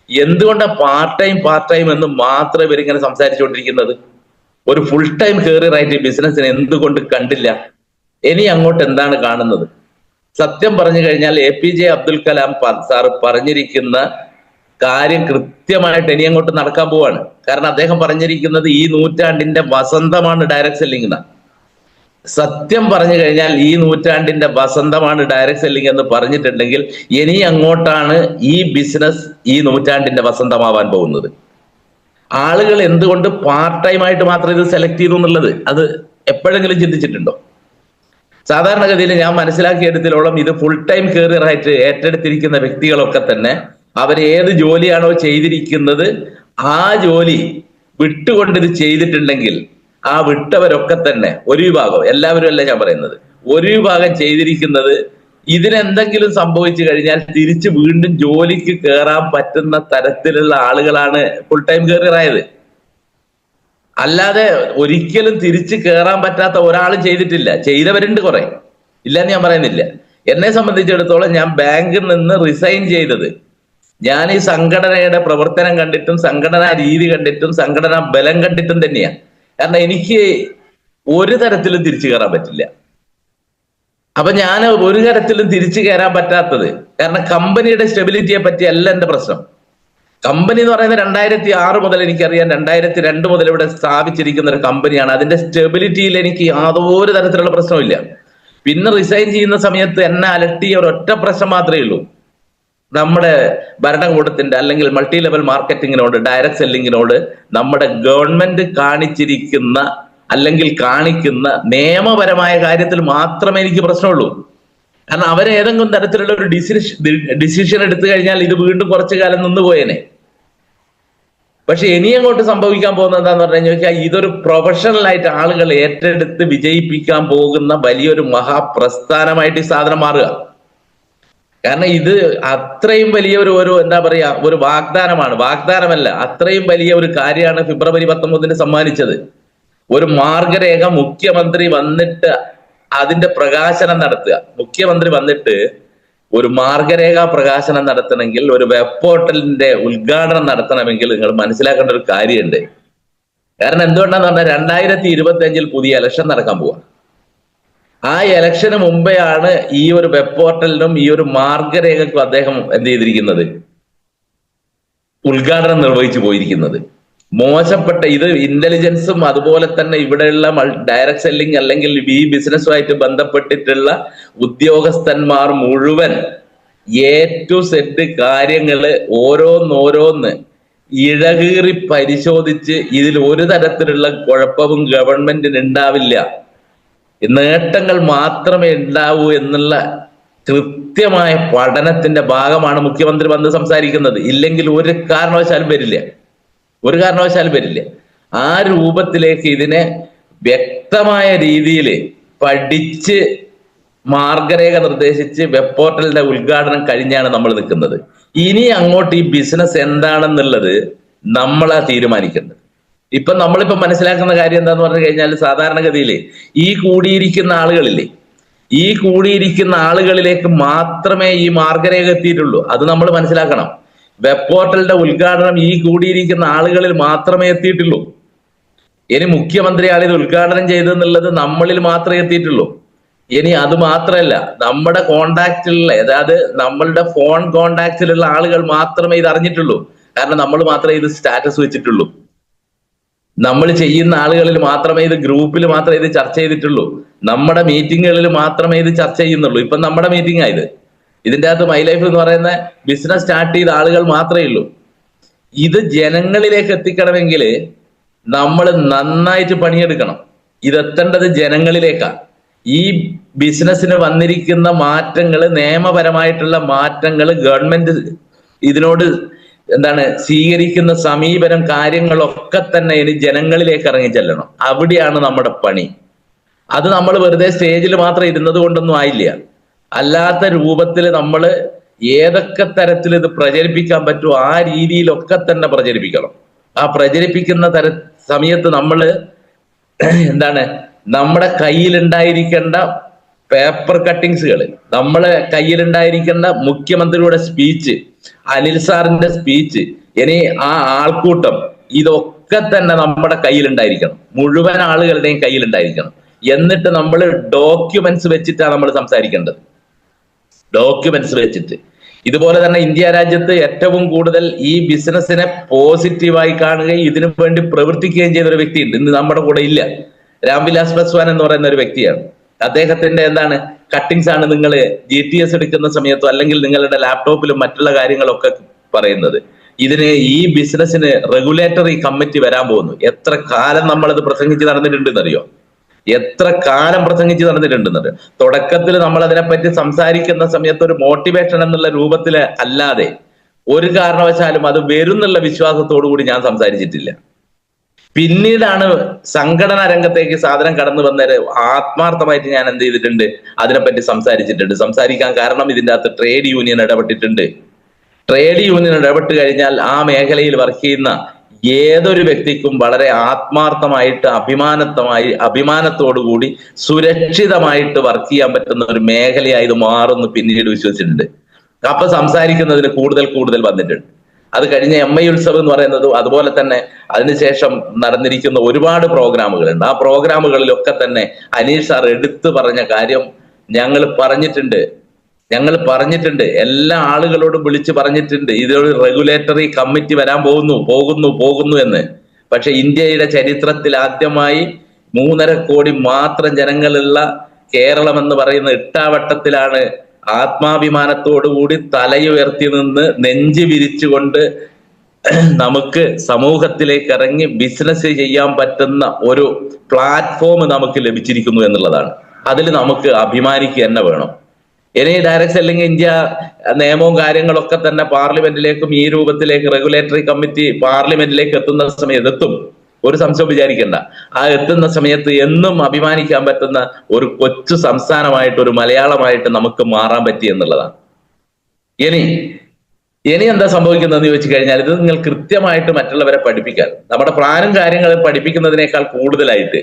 എന്തുകൊണ്ടാണ് പാർട്ട് ടൈം എന്ന് മാത്രം ഇവരിങ്ങനെ സംസാരിച്ചുകൊണ്ടിരിക്കുന്നത്? ഒരു ഫുൾ ടൈം കരിയർ ആയിട്ട് ഈ ബിസിനസ്സിനെ എന്തുകൊണ്ട് കണ്ടില്ല? ഇനി അങ്ങോട്ട് എന്താണ് കാണുന്നത്? സത്യം പറഞ്ഞു കഴിഞ്ഞാൽ APJ അബ്ദുൽ കലാം സാറ് പറഞ്ഞിരിക്കുന്ന കാര്യം കൃത്യമായിട്ട് ഇനി അങ്ങോട്ട് നടക്കാൻ പോവാണ്. കാരണം അദ്ദേഹം പറഞ്ഞിരിക്കുന്നത് ഈ നൂറ്റാണ്ടിന്റെ വസന്തമാണ് ഡയറക്ട് സെല്ലിംഗ് എന്നാണ്. സത്യം പറഞ്ഞു കഴിഞ്ഞാൽ ഈ നൂറ്റാണ്ടിന്റെ വസന്തമാണ് ഡയറക്ട് സെല്ലിംഗ് എന്ന് പറഞ്ഞിട്ടുണ്ടെങ്കിൽ ഇനി അങ്ങോട്ടാണ് ഈ ബിസിനസ് ഈ നൂറ്റാണ്ടിന്റെ വസന്തമാവാൻ പോകുന്നത്. ആളുകൾ എന്തുകൊണ്ട് പാർട്ട് ടൈം ആയിട്ട് മാത്രം ഇത് സെലക്ട് ചെയ്തു എന്നുള്ളത് അത് എപ്പോഴെങ്കിലും ചിന്തിച്ചിട്ടുണ്ടോ? സാധാരണഗതിയിൽ ഞാൻ മനസ്സിലാക്കിയെടുത്തോളം ഇത് ഫുൾ ടൈം കരിയർ ആയിട്ട് ഏറ്റെടുത്തിരിക്കുന്ന വ്യക്തികളൊക്കെ തന്നെ അവർ ഏത് ജോലിയാണോ ചെയ്തിരിക്കുന്നത് ആ ജോലി വിട്ടുകൊണ്ട് ഇത് ചെയ്തിട്ടുണ്ടെങ്കിൽ ആ വിട്ടവരൊക്കെ തന്നെ ഒരു വിഭാഗം, എല്ലാവരും അല്ല ഞാൻ പറയുന്നത്, ഒരു വിഭാഗം ചെയ്തിരിക്കുന്നത് ഇതിനെന്തെങ്കിലും സംഭവിച്ചു കഴിഞ്ഞാൽ തിരിച്ച് വീണ്ടും ജോലിക്ക് കയറാൻ പറ്റുന്ന തരത്തിലുള്ള ആളുകളാണ് ഫുൾ ടൈം കരിയർ ആയത്. അല്ലാതെ ഒരിക്കലും തിരിച്ച് കയറാൻ പറ്റാത്ത ഒരാളും ചെയ്തിട്ടില്ല. ചെയ്തവരുണ്ട് കുറെ, ഇല്ലെന്ന് ഞാൻ പറയുന്നില്ല. എന്നെ സംബന്ധിച്ചിടത്തോളം ഞാൻ ബാങ്കിൽ നിന്ന് റിസൈൻ ചെയ്തത് ഞാൻ ഈ സംഘടനയുടെ പ്രവർത്തനം കണ്ടിട്ടും സംഘടനാ രീതി കണ്ടിട്ടും സംഘടനാ ബലം കണ്ടിട്ടും തന്നെയാണ്. കാരണം എനിക്ക് ഒരു തരത്തിലും തിരിച്ചു കയറാൻ പറ്റില്ല. അപ്പൊ ഞാൻ ഒരു തരത്തിലും തിരിച്ചു കയറാൻ പറ്റാത്തത് കാരണം കമ്പനിയുടെ സ്റ്റെബിലിറ്റിയെ പറ്റിയല്ല എന്റെ പ്രശ്നം. കമ്പനി എന്ന് പറയുന്നത് 2006 മുതൽ എനിക്കറിയാം, 2002 മുതൽ ഇവിടെ സ്ഥാപിച്ചിരിക്കുന്ന ഒരു കമ്പനിയാണ്. അതിന്റെ സ്റ്റെബിലിറ്റിയിൽ എനിക്ക് യാതൊരു തരത്തിലുള്ള പ്രശ്നമില്ല. പിന്നെ റിസൈൻ ചെയ്യുന്ന സമയത്ത് എന്നെ അലട്ടിയ ഒരൊറ്റ പ്രശ്നം മാത്രമേ ഉള്ളൂ. നമ്മുടെ ഭരണകൂടത്തിന്റെ അല്ലെങ്കിൽ മൾട്ടി ലെവൽ മാർക്കറ്റിങ്ങിനോട്, ഡയറക്ട് സെല്ലിങ്ങിനോട് നമ്മുടെ ഗവൺമെന്റ് കാണിച്ചിരിക്കുന്ന അല്ലെങ്കിൽ കാണിക്കുന്ന നിയമപരമായ കാര്യത്തിൽ മാത്രമേ എനിക്ക് പ്രശ്നമുള്ളൂ. കാരണം അവരേതെങ്കിലും തരത്തിലുള്ള ഒരു ഡിസിഷൻ എടുത്തു കഴിഞ്ഞാൽ ഇത് വീണ്ടും കുറച്ചു കാലം നിന്ന് പോയേനെ. പക്ഷെ ഇനി അങ്ങോട്ട് സംഭവിക്കാൻ പോകുന്നത് എന്താന്ന് പറഞ്ഞു കഴിഞ്ഞാൽ ഇതൊരു പ്രൊഫഷണൽ ആയിട്ട് ആളുകൾ ഏറ്റെടുത്ത് വിജയിപ്പിക്കാൻ പോകുന്ന വലിയൊരു മഹാപ്രസ്ഥാനമായിട്ട് ഈ സാധനം മാറുക. കാരണം ഇത് അത്രയും വലിയ ഒരു എന്താ പറയാ ഒരു വാഗ്ദാനമല്ല, അത്രയും വലിയ ഒരു കാര്യമാണ് ഫെബ്രുവരി 19 സമ്മാനിച്ചത്. ഒരു മാർഗരേഖ മുഖ്യമന്ത്രി വന്നിട്ട് അതിന്റെ പ്രകാശനം നടത്തുക. മുഖ്യമന്ത്രി വന്നിട്ട് ഒരു മാർഗരേഖ പ്രകാശനം നടത്തണമെങ്കിൽ, ഒരു വെബ് പോർട്ടലിന്റെ ഉദ്ഘാടനം നടത്തണമെങ്കിൽ നിങ്ങൾ മനസ്സിലാക്കേണ്ട ഒരു കാര്യമുണ്ട്. കാരണം എന്തുകൊണ്ടാന്ന് പറഞ്ഞാൽ 2025 പുതിയ ഇലക്ഷൻ നടക്കാൻ പോവാ. ആ ഇലക്ഷന് മുമ്പെയാണ് ഈ ഒരു വെബ് പോർട്ടലിനും ഈ ഒരു മാർഗരേഖക്കും അദ്ദേഹം എന്ത് ചെയ്തിരിക്കുന്നത്, ഉദ്ഘാടനം നിർവഹിച്ചു പോയിരിക്കുന്നത്. മോശപ്പെട്ട ഇത് ഇന്റലിജൻസും അതുപോലെ തന്നെ ഇവിടെയുള്ള ഡയറക്ട് സെല്ലിംഗ് അല്ലെങ്കിൽ ഈ ബിസിനസ്സുമായിട്ട് ബന്ധപ്പെട്ടിട്ടുള്ള ഉദ്യോഗസ്ഥന്മാർ മുഴുവൻ A to Z കാര്യങ്ങള് ഓരോന്നോരോന്ന് ഇഴകീറി പരിശോധിച്ച് ഇതിൽ ഒരു തരത്തിലുള്ള കുഴപ്പവും ഗവൺമെന്റിന് ഉണ്ടാവില്ല, നേട്ടങ്ങൾ മാത്രമേ ഉണ്ടാവൂ എന്നുള്ള കൃത്യമായ പഠനത്തിന്റെ ഭാഗമാണ് മുഖ്യമന്ത്രി വന്ന് സംസാരിക്കുന്നത്. ഇല്ലെങ്കിൽ ഒരു കാരണവശാലും വരില്ല. ആ രൂപത്തിലേക്ക് ഇതിനെ വ്യക്തമായ രീതിയിൽ പഠിച്ച് മാർഗരേഖ നിർദ്ദേശിച്ച് വെബ് പോർട്ടലിന്റെ ഉദ്ഘാടനം കഴിഞ്ഞാണ് നമ്മൾ നിൽക്കുന്നത്. ഇനി അങ്ങോട്ട് ഈ ബിസിനസ് എന്താണെന്നുള്ളത് നമ്മളാ തീരുമാനിക്കേണ്ടത്. ഇപ്പൊ നമ്മളിപ്പോ മനസ്സിലാക്കുന്ന കാര്യം എന്താന്ന് പറഞ്ഞു കഴിഞ്ഞാൽ സാധാരണഗതിയിൽ ഈ കൂടിയിരിക്കുന്ന ആളുകളിലേക്ക് മാത്രമേ ഈ മാർഗരേഖ എത്തിയിട്ടുള്ളൂ. അത് നമ്മൾ മനസ്സിലാക്കണം. വെബ് പോർട്ടലിന്റെ ഉദ്ഘാടനം ഈ കൂടിയിരിക്കുന്ന ആളുകളിൽ മാത്രമേ എത്തിയിട്ടുള്ളൂ. ഇനി മുഖ്യമന്ത്രിയാണ് ഇത് ഉദ്ഘാടനം ചെയ്തെന്നുള്ളത് നമ്മളിൽ മാത്രമേ എത്തിയിട്ടുള്ളൂ. ഇനി അത് മാത്രമല്ല, നമ്മുടെ കോണ്ടാക്റ്റിലുള്ള, അതായത് നമ്മളുടെ ഫോൺ കോണ്ടാക്റ്റിലുള്ള ആളുകൾ മാത്രമേ ഇത് അറിഞ്ഞിട്ടുള്ളൂ. കാരണം നമ്മൾ മാത്രമേ ഇത് സ്റ്റാറ്റസ് വെച്ചിട്ടുള്ളൂ. നമ്മൾ ചെയ്യുന്ന ആളുകളിൽ മാത്രമേ ഇത് ഗ്രൂപ്പിൽ മാത്രമേ ഇത് ചർച്ച ചെയ്തിട്ടുള്ളൂ. നമ്മുടെ മീറ്റിങ്ങുകളിൽ മാത്രമേ ഇത് ചർച്ച ചെയ്യുന്നുള്ളൂ. ഇപ്പൊ നമ്മുടെ മീറ്റിംഗ് ആയത്. ഇതിന്റെ അകത്ത് മൈ ലൈഫ് എന്ന് പറയുന്ന ബിസിനസ് സ്റ്റാർട്ട് ചെയ്ത ആളുകൾ മാത്രമേ ഉള്ളൂ. ഇത് ജനങ്ങളിലേക്ക് എത്തിക്കണമെങ്കിൽ നമ്മൾ നന്നായിട്ട് പണിയെടുക്കണം. ഇതെത്തേണ്ടത് ജനങ്ങളിലേക്കാണ്. ഈ ബിസിനസ്സിന് വന്നിരിക്കുന്ന മാറ്റങ്ങൾ, നിയമപരമായിട്ടുള്ള മാറ്റങ്ങൾ, ഗവൺമെന്റ് ഇതിനോട് സ്വീകരിക്കുന്ന സമീപനം, കാര്യങ്ങളൊക്കെ തന്നെ ഇനി ജനങ്ങളിലേക്ക് ഇറങ്ങി ചെല്ലണം. അവിടെയാണ് നമ്മുടെ പണി. അത് നമ്മൾ വെറുതെ സ്റ്റേജിൽ മാത്രം ഇരുന്നത് കൊണ്ടൊന്നും ആയില്ല. അല്ലാത്ത രൂപത്തിൽ നമ്മൾ ഏതൊക്കെ തരത്തിൽ ഇത് പ്രചരിപ്പിക്കാൻ പറ്റുമോ ആ രീതിയിലൊക്കെ തന്നെ പ്രചരിപ്പിക്കണം. ആ പ്രചരിപ്പിക്കുന്ന സമയത്ത് നമ്മൾ നമ്മുടെ കയ്യിലുണ്ടായിരിക്കേണ്ട പേപ്പർ കട്ടിങ്സുകൾ, നമ്മളെ കയ്യിലുണ്ടായിരിക്കേണ്ട മുഖ്യമന്ത്രിയുടെ സ്പീച്ച്, അനിൽ സാറിന്റെ സ്പീച്ച്, ഇനി ആ ആൾക്കൂട്ടം, ഇതൊക്കെ തന്നെ നമ്മുടെ കയ്യിലുണ്ടായിരിക്കണം. മുഴുവൻ ആളുകളുടെയും കയ്യിലുണ്ടായിരിക്കണം. എന്നിട്ട് നമ്മൾ ഡോക്യുമെന്റ്സ് വെച്ചിട്ടാണ് നമ്മൾ സംസാരിക്കേണ്ടത്. ഡോക്യുമെന്റ്സ് വെച്ചിട്ട്. ഇതുപോലെ തന്നെ ഇന്ത്യ രാജ്യത്ത് ഏറ്റവും കൂടുതൽ ഈ ബിസിനസ്സിനെ പോസിറ്റീവായി കാണുകയും ഇതിനു വേണ്ടി പ്രവർത്തിക്കുകയും ചെയ്ത ഒരു വ്യക്തിയുണ്ട്. ഇന്ന് നമ്മുടെ കൂടെ ഇല്ല. രാംവിലാസ് പസ്വാൻ എന്ന് പറയുന്ന ഒരു വ്യക്തിയാണ്. അദ്ദേഹത്തിന്റെ കട്ടിങ്സ് ആണ് നിങ്ങൾ GTS എടുക്കുന്ന സമയത്തോ അല്ലെങ്കിൽ നിങ്ങളുടെ ലാപ്ടോപ്പിലും മറ്റുള്ള കാര്യങ്ങളൊക്കെ പറയുന്നത്. ഈ ബിസിനസ്സിന് റെഗുലേറ്ററി കമ്മിറ്റി വരാൻ പോകുന്നു. എത്ര കാലം നമ്മളത് പ്രസംഗിച്ച് നടന്നിട്ടുണ്ടെന്നറിയോ? എത്ര കാലം പ്രസംഗിച്ച് നടന്നിട്ടുണ്ടെന്നറിയോ? തുടക്കത്തിൽ നമ്മൾ അതിനെപ്പറ്റി സംസാരിക്കുന്ന സമയത്ത് ഒരു മോട്ടിവേഷൻ എന്നുള്ള രൂപത്തിൽ അല്ലാതെ ഒരു കാരണവശാലും അത് വരുന്നുള്ള വിശ്വാസത്തോടു കൂടി ഞാൻ സംസാരിച്ചിട്ടില്ല. പിന്നീടാണ് സംഘടനാ രംഗത്തേക്ക് സാധനം കടന്നു വന്നത്. ആത്മാർത്ഥമായിട്ട് ഞാൻ എന്ത് ചെയ്തിട്ടുണ്ട്, അതിനെപ്പറ്റി സംസാരിച്ചിട്ടുണ്ട്. സംസാരിക്കാൻ കാരണം ഇതിൻ്റെ അകത്ത് ട്രേഡ് യൂണിയൻ ഇടപെട്ടിട്ടുണ്ട്. ട്രേഡ് യൂണിയൻ ഇടപെട്ട് കഴിഞ്ഞാൽ ആ മേഖലയിൽ വർക്ക് ചെയ്യുന്ന ഏതൊരു വ്യക്തിക്കും വളരെ ആത്മാർത്ഥമായിട്ട് അഭിമാനത്തോടുകൂടി സുരക്ഷിതമായിട്ട് വർക്ക് ചെയ്യാൻ പറ്റുന്ന ഒരു മേഖലയായി ഇത് മാറുമെന്ന് പിന്നീട് വിശ്വസിച്ചിട്ടുണ്ട്. അപ്പൊ സംസാരിക്കുന്നതിന് കൂടുതൽ വന്നിട്ടുണ്ട്. അത് കഴിഞ്ഞ MI ഉത്സവം എന്ന് പറയുന്നത്, അതുപോലെ തന്നെ അതിനുശേഷം നടന്നിരിക്കുന്ന ഒരുപാട് പ്രോഗ്രാമുകളുണ്ട്. ആ പ്രോഗ്രാമുകളിലൊക്കെ തന്നെ അനീഷ് സാർ എടുത്തു പറഞ്ഞ കാര്യം ഞങ്ങൾ പറഞ്ഞിട്ടുണ്ട്. എല്ലാ ആളുകളോടും വിളിച്ച് പറഞ്ഞിട്ടുണ്ട്. ഇതൊരു റെഗുലേറ്ററി കമ്മിറ്റി വരാൻ പോകുന്നു എന്ന്. പക്ഷെ ഇന്ത്യയുടെ ചരിത്രത്തിൽ ആദ്യമായി 3.5 കോടി മാത്രം ജനങ്ങളുള്ള കേരളം എന്ന് പറയുന്ന ഇട്ടാവട്ടത്തിലാണ് ആത്മാഭിമാനത്തോടുകൂടി തലയുയർത്തി നിന്ന് നെഞ്ച് വിരിച്ചുകൊണ്ട് നമുക്ക് സമൂഹത്തിലേക്ക് ഇറങ്ങി ബിസിനസ് ചെയ്യാൻ പറ്റുന്ന ഒരു പ്ലാറ്റ്ഫോം നമുക്ക് ലഭിച്ചിരിക്കുന്നു എന്നുള്ളതാണ്. അതിൽ നമുക്ക് അഭിമാനിക്കുക തന്നെ വേണം. ഇനി ഡയറക്ട് സെല്ലിംഗ് ഇന്ത്യ നിയമവും കാര്യങ്ങളൊക്കെ തന്നെ പാർലമെന്റിലേക്കും ഈ രൂപത്തിലേക്ക് റെഗുലേറ്ററി കമ്മിറ്റി പാർലമെന്റിലേക്ക് എത്തുന്ന സമയത്ത് എത്തും. ഒരു സംശയം വിചാരിക്കേണ്ട. ആ എത്തുന്ന സമയത്ത് എന്നും അഭിമാനിക്കാൻ പറ്റുന്ന ഒരു കൊച്ചു സംസ്ഥാനമായിട്ട്, ഒരു മലയാളമായിട്ട് നമുക്ക് മാറാൻ പറ്റി എന്നുള്ളതാണ്. ഇനി എന്താ സംഭവിക്കുന്നതെന്ന് ചോദിച്ചു കഴിഞ്ഞാൽ, ഇത് നിങ്ങൾ കൃത്യമായിട്ട് മറ്റുള്ളവരെ പഠിപ്പിക്കാൻ, നമ്മുടെ പ്ലാനും കാര്യങ്ങളും പഠിപ്പിക്കുന്നതിനേക്കാൾ കൂടുതലായിട്ട്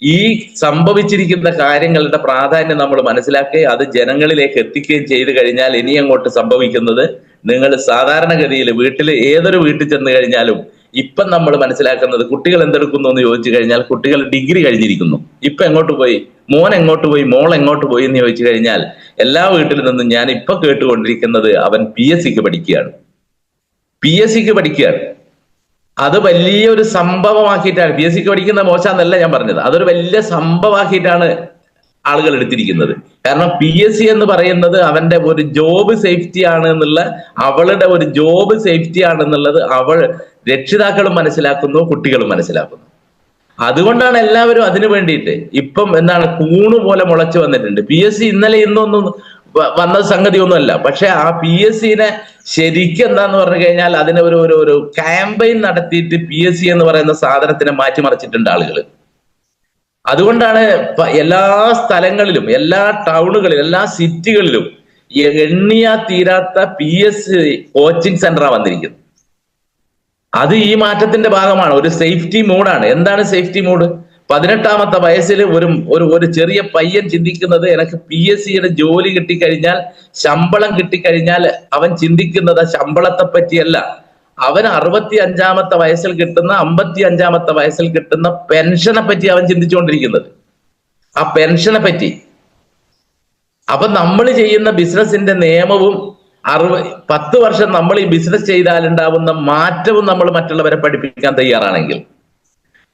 ഈ സംഭവിച്ചിരിക്കുന്ന കാര്യങ്ങളുടെ പ്രാധാന്യം നമ്മൾ മനസ്സിലാക്കുകയും അത് ജനങ്ങളിലേക്ക് എത്തിക്കുകയും ചെയ്തു കഴിഞ്ഞാൽ ഇനി അങ്ങോട്ട് സംഭവിക്കുന്നത്, നിങ്ങൾ സാധാരണഗതിയിൽ ഏതൊരു വീട്ടിൽ ചെന്ന് കഴിഞ്ഞാലും ഇപ്പം നമ്മൾ മനസ്സിലാക്കുന്നത്, കുട്ടികൾ എന്തെടുക്കുന്നു എന്ന് ചോദിച്ചു കഴിഞ്ഞാൽ കുട്ടികൾ ഡിഗ്രി കഴിഞ്ഞിരിക്കുന്നു. ഇപ്പൊ എങ്ങോട്ട് പോയി, മോൻ എങ്ങോട്ട് പോയി, മോൾ എങ്ങോട്ട് പോയി എന്ന് ചോദിച്ചു കഴിഞ്ഞാൽ എല്ലാ വീട്ടിൽ നിന്നും ഞാൻ ഇപ്പൊ കേട്ടുകൊണ്ടിരിക്കുന്നത് അവൻ PSCക്ക് പഠിക്കുകയാണ്. അത് വലിയൊരു സംഭവമാക്കിയിട്ടാണ്. PSCക്ക് പഠിക്കുന്ന മോശമെന്നല്ല ഞാൻ പറഞ്ഞത്, അതൊരു വലിയ സംഭവമാക്കിയിട്ടാണ് ആളുകൾ എടുത്തിരിക്കുന്നത്. കാരണം PSC എന്ന് പറയുന്നത് അവന്റെ ഒരു ജോബ് സേഫ്റ്റി ആണ് എന്നുള്ള, അവളുടെ ഒരു ജോബ് സേഫ്റ്റി ആണെന്നുള്ളത് രക്ഷിതാക്കളും മനസ്സിലാക്കുന്നു, കുട്ടികളും മനസ്സിലാക്കുന്നു. അതുകൊണ്ടാണ് എല്ലാവരും അതിനു വേണ്ടിയിട്ട് ഇപ്പം കൂണ് പോലെ മുളച്ചു വന്നിട്ടുണ്ട്. PSC ഇന്നലെ ഇന്നൊന്നും വന്ന സംഗതി ഒന്നുമല്ല. പക്ഷെ ആ PSCനെ ശരിക്കും എന്താന്ന് പറഞ്ഞു കഴിഞ്ഞാൽ അതിനെ ഒരു ക്യാമ്പയിൻ നടത്തിയിട്ട് PSC എന്ന് പറയുന്ന സാധനത്തിനെ മാറ്റിമറിച്ചിട്ടുണ്ട് ആളുകൾ. അതുകൊണ്ടാണ് എല്ലാ സ്ഥലങ്ങളിലും, എല്ലാ ടൗണുകളിലും, എല്ലാ സിറ്റികളിലും എണ്ണിയാ തീരാത്ത PSC കോച്ചിങ് സെന്ററാണ് വന്നിരിക്കുന്നത്. അത് ഈ മാറ്റത്തിന്റെ ഭാഗമാണ്. ഒരു സേഫ്റ്റി മോഡാണ്. എന്താണ് സേഫ്റ്റി മോഡ്? 18ാമത്തെ വയസ്സിൽ ഒരു ചെറിയ പയ്യൻ ചിന്തിക്കുന്നത്, എനിക്ക് PSCയുടെ ജോലി കിട്ടിക്കഴിഞ്ഞാൽ, ശമ്പളം കിട്ടിക്കഴിഞ്ഞാൽ അവൻ ചിന്തിക്കുന്നത് ശമ്പളത്തെ പറ്റിയല്ല, അവൻ 65ാമത്തെ വയസ്സിൽ കിട്ടുന്ന, 55ാമത്തെ വയസ്സിൽ കിട്ടുന്ന പെൻഷനെ പറ്റി അവൻ ചിന്തിച്ചുകൊണ്ടിരിക്കുന്നത്. ആ പെൻഷനെ പറ്റി. അപ്പൊ നമ്മൾ ചെയ്യുന്ന ബിസിനസിന്റെ നിയമവും 10 വർഷം നമ്മൾ ഈ ബിസിനസ് ചെയ്താൽ ഉണ്ടാവുന്ന മാറ്റവും നമ്മൾ മറ്റുള്ളവരെ പഠിപ്പിക്കാൻ തയ്യാറാണെങ്കിൽ,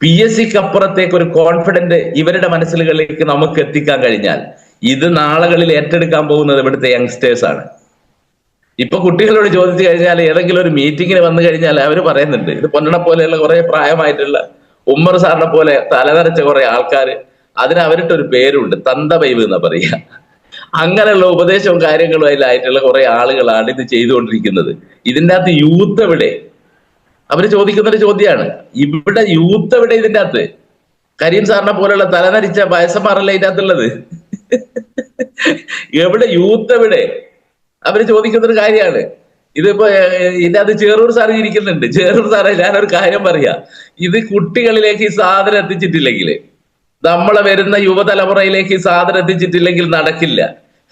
PSCക്ക് അപ്പുറത്തേക്ക് ഒരു കോൺഫിഡന്റ് ഇവരുടെ മനസ്സിലുകളിലേക്ക് നമുക്ക് എത്തിക്കാൻ കഴിഞ്ഞാൽ ഇത് നാളുകളിൽ ഏറ്റെടുക്കാൻ പോകുന്നത് ഇവിടുത്തെ യങ്സ്റ്റേഴ്സ് ആണ്. ഇപ്പൊ കുട്ടികളോട് ചോദിച്ചു കഴിഞ്ഞാൽ ഏതെങ്കിലും ഒരു മീറ്റിങ്ങിന് വന്നു കഴിഞ്ഞാൽ അവർ പറയുന്നുണ്ട്, ഇത് പൊന്നണ പോലെയുള്ള കുറെ പ്രായമായിട്ടുള്ള ഉമ്മർ സാറിനെ പോലെ തലനരച്ച കുറെ ആൾക്കാര്, അതിന് അവരിട്ടൊരു പേരുണ്ട്, തന്ത ബൈബ് എന്നാ പറയുക. അങ്ങനെയുള്ള ഉപദേശവും കാര്യങ്ങളും അതിലായിട്ടുള്ള കുറെ ആളുകളാണ് ഇത് ചെയ്തുകൊണ്ടിരിക്കുന്നത്. ഇതിൻ്റെ അകത്ത് യൂത്ത് എവിടെ? അവര് ചോദിക്കുന്നൊരു ചോദ്യമാണ്, ഇവിടെ യൂത്ത് എവിടെ? ഇതിൻ്റെ അകത്ത് കരീം സാറിനെ പോലെയുള്ള തലനരിച്ച വയസ്സന്മാരല്ല ഇതിൻ്റെ അകത്തുള്ളത്. എവിടെ യൂത്ത് എവിടെ? അവര് ചോദിക്കുന്നൊരു കാര്യമാണ്. ഇതിപ്പോ ഇതിനകത്ത് ചേറൂർ സാർ ഇരിക്കുന്നുണ്ട്. ചേറൂർ സാറേ, ഞാനൊരു കാര്യം പറയാ, ഇത് കുട്ടികളിലേക്ക് ഈ സാധനം എത്തിച്ചിട്ടില്ലെങ്കിൽ, നമ്മളെ വരുന്ന യുവതലമുറയിലേക്ക് ഈ സാധനം എത്തിച്ചിട്ടില്ലെങ്കിൽ നടക്കില്ല.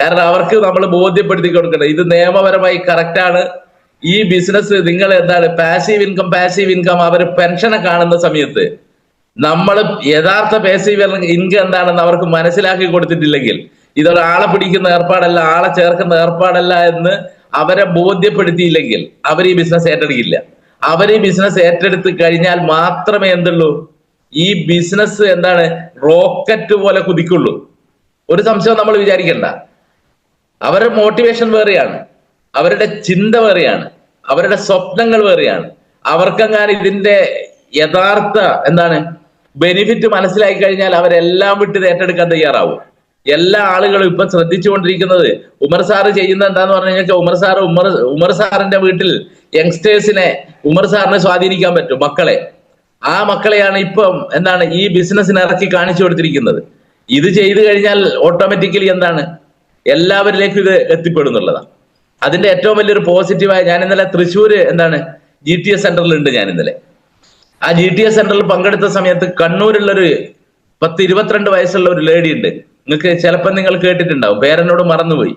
കാരണം അവർക്ക് നമ്മൾ ബോധ്യപ്പെടുത്തി കൊടുക്കണം, ഇത് നിയമപരമായി കറക്റ്റാണ്. ഈ ബിസിനസ് നിങ്ങൾ എന്താണ് പാസീവ് ഇൻകം അവർ പെൻഷനെ കാണുന്ന സമയത്ത് നമ്മൾ യഥാർത്ഥ പാസീവ് ഇൻകം എന്താണെന്ന് അവർക്ക് മനസ്സിലാക്കി കൊടുത്തിട്ടില്ലെങ്കിൽ, ഇതൊരാളെ പിടിക്കുന്ന ഏർപ്പാടല്ല, ആളെ ചേർക്കുന്ന ഏർപ്പാടല്ല എന്ന് അവരെ ബോധ്യപ്പെടുത്തിയില്ലെങ്കിൽ അവർ ഈ ബിസിനസ് ഏറ്റെടുക്കില്ല. അവർ ഈ ബിസിനസ് ഏറ്റെടുത്ത് കഴിഞ്ഞാൽ മാത്രമേ എന്തുള്ളൂ, ഈ ബിസിനസ് എന്താണ് റോക്കറ്റ് പോലെ കുതിക്കുള്ളൂ. ഒരു സംശയം നമ്മൾ വിചാരിക്കണ്ട. അവരുടെ മോട്ടിവേഷൻ വേറെയാണ്, അവരുടെ ചിന്ത വേറെയാണ്, അവരുടെ സ്വപ്നങ്ങൾ വേറെയാണ്. അവർക്കെങ്ങാനും ഇതിന്റെ യഥാർത്ഥ എന്താണ് ബെനിഫിറ്റ് മനസ്സിലാക്കി കഴിഞ്ഞാൽ അവരെല്ലാം വിട്ട് ഏറ്റെടുക്കാൻ തയ്യാറാവും. എല്ലാ ആളുകളും ഇപ്പൊ ശ്രദ്ധിച്ചുകൊണ്ടിരിക്കുന്നത് ഉമർ സാറ് ചെയ്യുന്ന എന്താന്ന് പറഞ്ഞു കഴിഞ്ഞാൽ, ഉമർ സാറിന്റെ വീട്ടിൽ യങ്സ്റ്റേഴ്സിനെ ഉമർ സാറിനെ സ്വാധീനിക്കാൻ പറ്റും, മക്കളെ. ആ മക്കളെയാണ് ഇപ്പം എന്താണ് ഈ ബിസിനസ്സിന് ഇറക്കി കാണിച്ചു കൊടുത്തിരിക്കുന്നത്. ഇത് ചെയ്തു കഴിഞ്ഞാൽ ഓട്ടോമാറ്റിക്കലി എന്താണ് എല്ലാവരിലേക്കും ഇത് എത്തിപ്പെടുന്നുള്ളതാണ്. അതിന്റെ ഏറ്റവും വലിയൊരു പോസിറ്റീവായ, ഞാൻ ഇന്നലെ തൃശ്ശൂര് എന്താണ് GTS സെന്ററിൽ ഉണ്ട്. ഞാൻ ഇന്നലെ ആ GTS സെന്ററിൽ പങ്കെടുത്ത സമയത്ത് കണ്ണൂരുള്ളൊരു 10-22 വയസ്സുള്ള ഒരു ലേഡി ഉണ്ട്. നിങ്ങൾക്ക് ചിലപ്പോൾ നിങ്ങൾ കേട്ടിട്ടുണ്ടാവും, പേരെന്നോട് മറന്നുപോയി.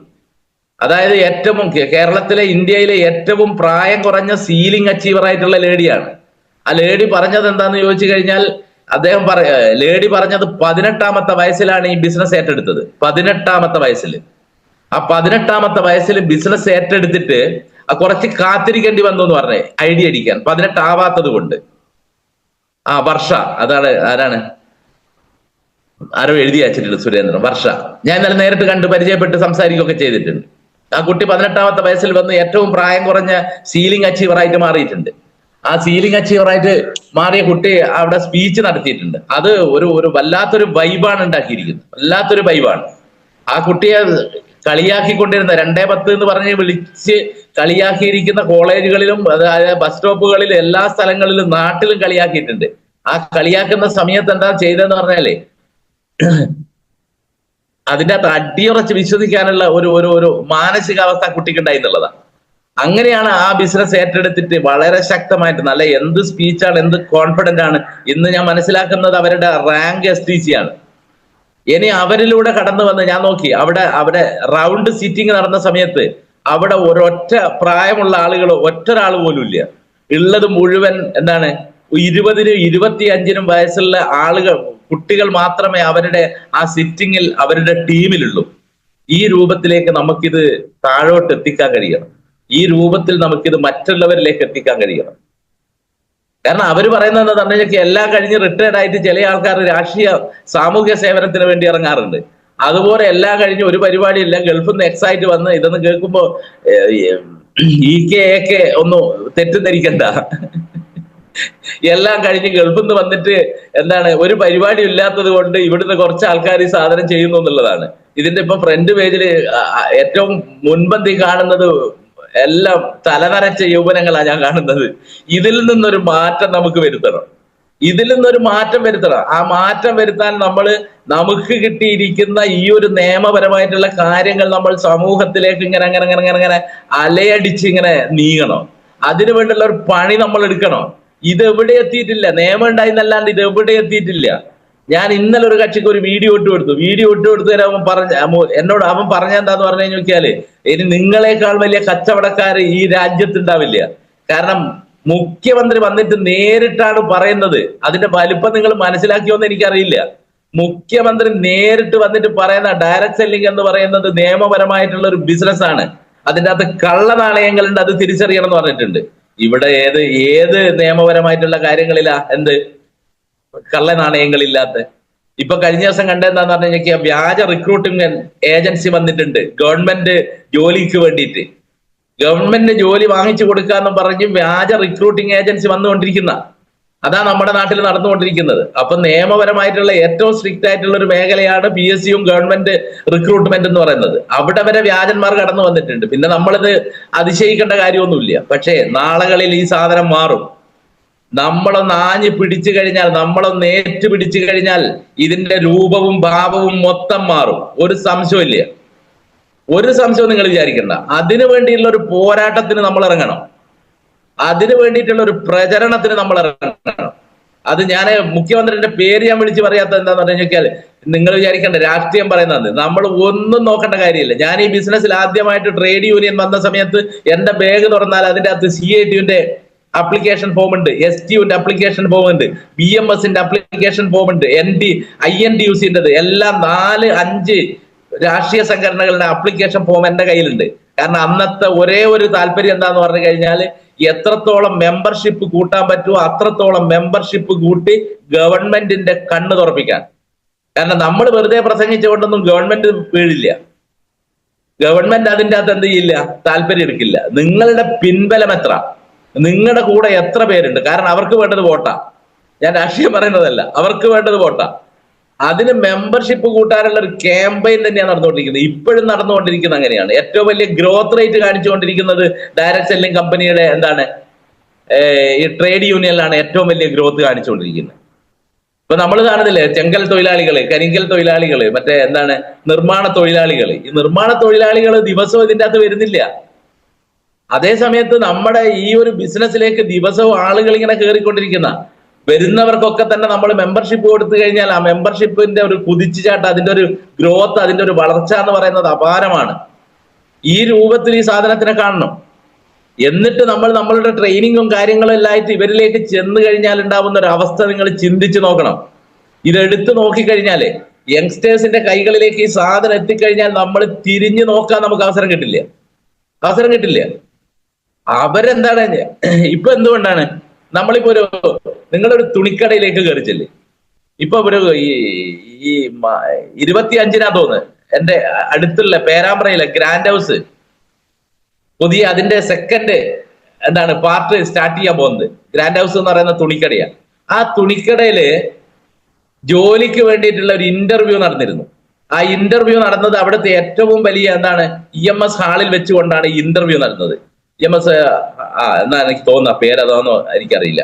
അതായത് ഏറ്റവും കേരളത്തിലെ ഇന്ത്യയിലെ ഏറ്റവും പ്രായം കുറഞ്ഞ സീലിംഗ് അച്ചീവർ ആയിട്ടുള്ള ലേഡിയാണ്. ആ ലേഡി പറഞ്ഞത് എന്താന്ന് ചോദിച്ചു കഴിഞ്ഞാൽ, ലേഡി പറഞ്ഞത് 18ാമത്തെ വയസ്സിലാണ് ഈ ബിസിനസ് ഏറ്റെടുത്തത്. 18ാമത്തെ വയസ്സിൽ. ആ 18ാമത്തെ വയസ്സിൽ ബിസിനസ് ഏറ്റെടുത്തിട്ട് കുറച്ച് കാത്തിരിക്കേണ്ടി വന്നു എന്ന് പറഞ്ഞേ ഐഡിയ അടിക്കാൻ, 18 ആവാത്തത് കൊണ്ട്. വർഷ, അതാണ് ആരാണ് ആരോ എഴുതി അയച്ചിട്ടുണ്ട്, സുരേന്ദ്രൻ. വർഷ ഞാൻ ഇന്നലെ നേരിട്ട് കണ്ട് പരിചയപ്പെട്ട് സംസാരിക്കുകയൊക്കെ ചെയ്തിട്ടുണ്ട്. ആ കുട്ടി 18ാമത്തെ വയസ്സിൽ വന്ന് ഏറ്റവും പ്രായം കുറഞ്ഞ സീലിംഗ് അച്ചീവറായിട്ട് മാറിയിട്ടുണ്ട്. ആ സീലിംഗ് അച്ചീവറായിട്ട് മാറിയ കുട്ടി അവിടെ സ്പീച്ച് നടത്തിയിട്ടുണ്ട്. അത് ഒരു വല്ലാത്തൊരു വൈബാണ് ഉണ്ടാക്കിയിരിക്കുന്നത്, വല്ലാത്തൊരു വൈബാണ്. ആ കുട്ടിയെ കളിയാക്കിക്കൊണ്ടിരുന്ന 210 എന്ന് പറഞ്ഞ് വിളിച്ച് കളിയാക്കിയിരിക്കുന്ന കോളേജുകളിലും അതായത് ബസ് സ്റ്റോപ്പുകളിലും എല്ലാ സ്ഥലങ്ങളിലും നാട്ടിലും കളിയാക്കിയിട്ടുണ്ട്. ആ കളിയാക്കുന്ന സമയത്ത് എന്താ ചെയ്തതെന്ന് പറഞ്ഞാലേ, അതിൻ്റെ അകത്ത് അടിയുറച്ച് വിശ്വസിക്കാനുള്ള ഒരു മാനസികാവസ്ഥ കുട്ടിക്ക് ഉണ്ടായി എന്നുള്ളതാണ്. അങ്ങനെയാണ് ആ ബിസിനസ് ഏറ്റെടുത്തിട്ട് വളരെ ശക്തമായിട്ട് നല്ല എന്ത് സ്പീച്ചാണ്, എന്ത് കോൺഫിഡന്റ് ആണ്. ഇന്ന് ഞാൻ മനസ്സിലാക്കുന്നത് അവരുടെ റാങ്ക് STC ആണ്. ഇനി അവരിലൂടെ കടന്നു വന്ന് ഞാൻ നോക്കി, അവിടെ റൗണ്ട് സീറ്റിംഗ് നടന്ന സമയത്ത് അവിടെ ഒരൊറ്റ പ്രായമുള്ള ആളുകൾ ഒറ്റൊരാൾ പോലും ഇല്ല. ഉള്ളത് മുഴുവൻ എന്താണ് 20-നും 25-നും വയസ്സുള്ള ആളുകൾ, കുട്ടികൾ മാത്രമേ അവരുടെ ആ സിറ്റിങ്ങിൽ അവരുടെ ടീമിലുള്ളൂ. ഈ രൂപത്തിലേക്ക് നമുക്കിത് താഴോട്ട് എത്തിക്കാൻ കഴിയണം. ഈ രൂപത്തിൽ നമുക്കിത് മറ്റുള്ളവരിലേക്ക് എത്തിക്കാൻ കഴിയണം. കാരണം അവർ പറയുന്നത് എന്താ പറഞ്ഞു കഴിഞ്ഞാൽ, എല്ലാം കഴിഞ്ഞ് റിട്ടയർഡ് ആയിട്ട് ചില ആൾക്കാർ രാഷ്ട്രീയ സാമൂഹ്യ സേവനത്തിന് വേണ്ടി ഇറങ്ങാറുണ്ട്. അതുപോലെ എല്ലാം കഴിഞ്ഞ് ഒരു പരിപാടിയില്ല, ഗൾഫിൽ നിന്ന് എക്സായിട്ട് വന്ന് ഇതൊന്ന് കേൾക്കുമ്പോ EK ഒന്നും തെറ്റിദ്ധരിക്കണ്ട. എല്ലാം കഴിഞ്ഞ് ഗൾഫിൽ നിന്ന് വന്നിട്ട് എന്താണ് ഒരു പരിപാടി ഇല്ലാത്തത് കൊണ്ട് ഇവിടുന്ന് കുറച്ച് ആൾക്കാർ ഈ സാധനം ചെയ്യുന്നു എന്നുള്ളതാണ്. ഇതിന്റെ ഇപ്പൊ ഫ്രണ്ട് പേജിൽ ഏറ്റവും മുൻപന്തി കാണുന്നത് എല്ലാം തലനരച്ച യൗവനങ്ങളാണ് ഞാൻ കാണുന്നത്. ഇതിൽ നിന്നൊരു മാറ്റം നമുക്ക് വരുത്തണം. ആ മാറ്റം വരുത്താൻ നമുക്ക് കിട്ടിയിരിക്കുന്ന ഈ ഒരു നിയമപരമായിട്ടുള്ള കാര്യങ്ങൾ നമ്മൾ സമൂഹത്തിലേക്ക് ഇങ്ങനെ അലയടിച്ച് ഇങ്ങനെ നീങ്ങണം. അതിനു വേണ്ടിയുള്ള ഒരു പണി നമ്മൾ എടുക്കണം. ഇത് എവിടെ എത്തിയിട്ടില്ല, നിയമം ഉണ്ടായിന്നല്ലാണ്ട് ഇത് എവിടെ എത്തിയിട്ടില്ല. ഞാൻ ഇന്നലെ ഒരു കക്ഷിക്ക് ഒരു വീഡിയോ ഇട്ട് കൊടുത്തു എന്നോട് അവൻ പറഞ്ഞ എന്താന്ന് പറഞ്ഞു നോക്കിയാല്, ഇനി നിങ്ങളെക്കാൾ വലിയ കച്ചവടക്കാർ ഈ രാജ്യത്തുണ്ടാവില്ല. കാരണം മുഖ്യമന്ത്രി വന്നിട്ട് നേരിട്ടാണ് പറയുന്നത്. അതിന്റെ വലിപ്പം നിങ്ങൾ മനസ്സിലാക്കിയോന്ന് എനിക്കറിയില്ല. മുഖ്യമന്ത്രി നേരിട്ട് വന്നിട്ട് പറയുന്ന ഡയറക്ട് സെല്ലിംഗ് എന്ന് പറയുന്നത് നിയമപരമായിട്ടുള്ള ഒരു ബിസിനസ് ആണ്. അതിൻ്റെ അകത്ത് കള്ള നാണയങ്ങളുണ്ട്, അത് തിരിച്ചറിയണം എന്ന് പറഞ്ഞിട്ടുണ്ട്. ഇവിടെ ഏത് നിയമപരമായിട്ടുള്ള കാര്യങ്ങളിലാ കള്ള നാണയങ്ങളില്ലാത്ത. ഇപ്പൊ കഴിഞ്ഞ ദിവസം കണ്ടെന്താന്ന് പറഞ്ഞു കഴിഞ്ഞാൽ വ്യാജ റിക്രൂട്ടിംഗ് ഏജൻസി വന്നിട്ടുണ്ട് ഗവൺമെന്റ് ജോലിക്ക് വേണ്ടിയിട്ട്. ഗവൺമെന്റ് ജോലി വാങ്ങിച്ചു കൊടുക്കാന്ന് പറഞ്ഞ് വ്യാജ റിക്രൂട്ടിംഗ് ഏജൻസി വന്നുകൊണ്ടിരിക്കുന്ന അതാ നമ്മുടെ നാട്ടിൽ നടന്നുകൊണ്ടിരിക്കുന്നത്. അപ്പൊ നിയമപരമായിട്ടുള്ള ഏറ്റവും സ്ട്രിക്റ്റ് ആയിട്ടുള്ള ഒരു മേഖലയാണ് PSC യും ഗവൺമെന്റ് റിക്രൂട്ട്മെന്റ് എന്ന് പറയുന്നത്. അവിടെ വരെ വ്യാജന്മാർ കടന്നു വന്നിട്ടുണ്ട്. പിന്നെ നമ്മളിത് അതിശയിക്കേണ്ട കാര്യമൊന്നുമില്ല. പക്ഷേ നാളുകളിൽ ഈ സാധനം മാറും. നമ്മളൊന്ന് ആഞ്ഞു പിടിച്ചു കഴിഞ്ഞാൽ, നമ്മളൊന്ന് ഏറ്റു പിടിച്ചു കഴിഞ്ഞാൽ ഇതിന്റെ രൂപവും ഭാവവും മൊത്തം മാറും. ഒരു സംശയമില്ല, ഒരു സംശയവും നിങ്ങൾ വിചാരിക്കണ്ട. അതിനു വേണ്ടിയുള്ള ഒരു പോരാട്ടത്തിന് നമ്മൾ ഇറങ്ങണം. അതിനു വേണ്ടിയിട്ടുള്ള ഒരു പ്രചരണത്തിന് നമ്മൾ ഇറങ്ങണം. അത് ഞാൻ മുഖ്യമന്ത്രിയുടെ പേര് ഞാൻ വിളിച്ച് പറയാത്ത എന്താന്ന് പറഞ്ഞു കഴിഞ്ഞാൽ നിങ്ങൾ വിചാരിക്കേണ്ട രാഷ്ട്രീയം പറയുന്നത് നമ്മൾ ഒന്നും നോക്കേണ്ട കാര്യമില്ല. ഞാൻ ഈ ബിസിനസ്സിൽ ആദ്യമായിട്ട് ട്രേഡ് യൂണിയൻ വന്ന സമയത്ത് എന്റെ ബാഗ് തുറന്നാൽ അതിന്റെ അകത്ത് CITUവിന്റെ അപ്ലിക്കേഷൻ ഫോം ഉണ്ട്, STUവിന്റെ അപ്ലിക്കേഷൻ ഫോം ഉണ്ട്, BMSന്റെ അപ്ലിക്കേഷൻ ഫോം ഉണ്ട്, INTUCന്റെ എല്ലാം 4-5 രാഷ്ട്രീയ സംഘടനകളുടെ അപ്ലിക്കേഷൻ ഫോം എന്റെ കയ്യിലുണ്ട്. കാരണം അന്നത്തെ ഒരേ ഒരു താല്പര്യം എന്താന്ന് പറഞ്ഞു കഴിഞ്ഞാൽ എത്രത്തോളം മെമ്പർഷിപ്പ് കൂട്ടാൻ പറ്റുമോ അത്രത്തോളം മെമ്പർഷിപ്പ് കൂട്ടി ഗവൺമെന്റിന്റെ കണ്ണ് തുറപ്പിക്കാൻ. കാരണം നമ്മൾ വെറുതെ പ്രസംഗിച്ചുകൊണ്ടൊന്നും ഗവൺമെന്റ് വീഴില്ല. ഗവൺമെന്റ് അതിൻ്റെ അകത്ത് എന്ത് ചെയ്യില്ല, താല്പര്യം എടുക്കില്ല. നിങ്ങളുടെ പിൻബലം എത്ര, നിങ്ങളുടെ കൂടെ എത്ര പേരുണ്ട്. കാരണം അവർക്ക് വേണ്ടത് വോട്ടാ. ഞാൻ രാഷ്ട്രീയം പറയുന്നതല്ല, അവർക്ക് വേണ്ടത് വോട്ടാ. അതിന് മെമ്പർഷിപ്പ് കൂട്ടാനുള്ള ഒരു ക്യാമ്പയിൻ തന്നെയാണ് നടന്നുകൊണ്ടിരിക്കുന്നത്. ഇപ്പോഴും നടന്നുകൊണ്ടിരിക്കുന്നത് അങ്ങനെയാണ്. ഏറ്റവും വലിയ ഗ്രോത്ത് റേറ്റ് കാണിച്ചുകൊണ്ടിരിക്കുന്നത് ഡയറക്ട് സെല്ലിംഗ് കമ്പനിയുടെ ഈ ട്രേഡ് യൂണിയനിലാണ് ഏറ്റവും വലിയ ഗ്രോത്ത് കാണിച്ചുകൊണ്ടിരിക്കുന്നത്. ഇപ്പൊ നമ്മൾ കാണുന്നില്ലേ, ചെങ്കൽ തൊഴിലാളികള്, കരിങ്കൽ തൊഴിലാളികള്, നിർമ്മാണ തൊഴിലാളികള്. ഈ നിർമ്മാണ തൊഴിലാളികൾ ദിവസവും ഇതിൻ്റെ അകത്ത് വരുന്നില്ല. അതേ സമയത്ത് നമ്മുടെ ഈ ഒരു ബിസിനസ്സിലേക്ക് ദിവസവും ആളുകൾ ഇങ്ങനെ കയറിക്കൊണ്ടിരിക്കുന്ന വരുന്നവർക്കൊക്കെ തന്നെ നമ്മൾ മെമ്പർഷിപ്പ് കൊടുത്തു കഴിഞ്ഞാൽ ആ മെമ്പർഷിപ്പിന്റെ ഒരു കുതിച്ചുചാട്ടം, അതിന്റെ ഒരു ഗ്രോത്ത്, അതിന്റെ ഒരു വളർച്ച എന്ന് പറയുന്നത് അപാരമാണ്. ഈ രൂപത്തിൽ ഈ സാധനത്തിനെ കാണണം. എന്നിട്ട് നമ്മളുടെ ട്രെയിനിങ്ങും കാര്യങ്ങളും എല്ലാം ആയിട്ട് ഇവരിലേക്ക് ചെന്ന് കഴിഞ്ഞാൽ ഉണ്ടാവുന്ന ഒരു അവസ്ഥ നിങ്ങൾ ചിന്തിച്ചു നോക്കണം. ഇതെടുത്ത് നോക്കിക്കഴിഞ്ഞാല് യങ്സ്റ്റേഴ്സിന്റെ കൈകളിലേക്ക് ഈ സാധനം എത്തിക്കഴിഞ്ഞാൽ നമ്മൾ തിരിഞ്ഞു നോക്കാൻ നമുക്ക് അവസരം കിട്ടില്ല. അവരെന്താണ് ഇപ്പൊ എന്തുകൊണ്ടാണ് നമ്മളിപ്പോ നിങ്ങളൊരു തുണിക്കടയിലേക്ക് കയറിച്ചല്ലേ, ഇപ്പൊ ഒരു ഈ 25-നാ തോന്നുന്നു എന്റെ അടുത്തുള്ള പേരാമ്പ്രയിലെ ഗ്രാൻഡ് ഹൗസ് പുതിയ അതിന്റെ സെക്കൻഡ് പാർട്ട് സ്റ്റാർട്ട് ചെയ്യാൻ പോകുന്നത്. ഗ്രാൻഡ് ഹൗസ് എന്ന് പറയുന്ന തുണിക്കടയാണ്. ആ തുണിക്കടയില് ജോലിക്ക് വേണ്ടിയിട്ടുള്ള ഒരു ഇന്റർവ്യൂ നടന്നിരുന്നു. ആ ഇന്റർവ്യൂ നടന്നത് അവിടുത്തെ ഏറ്റവും വലിയ EMS ഹാളിൽ വെച്ചുകൊണ്ടാണ് ഈ ഇന്റർവ്യൂ നടന്നത്. EMS എന്നാ എനിക്ക് തോന്നുന്ന പേരതാന്നോ എനിക്കറിയില്ല.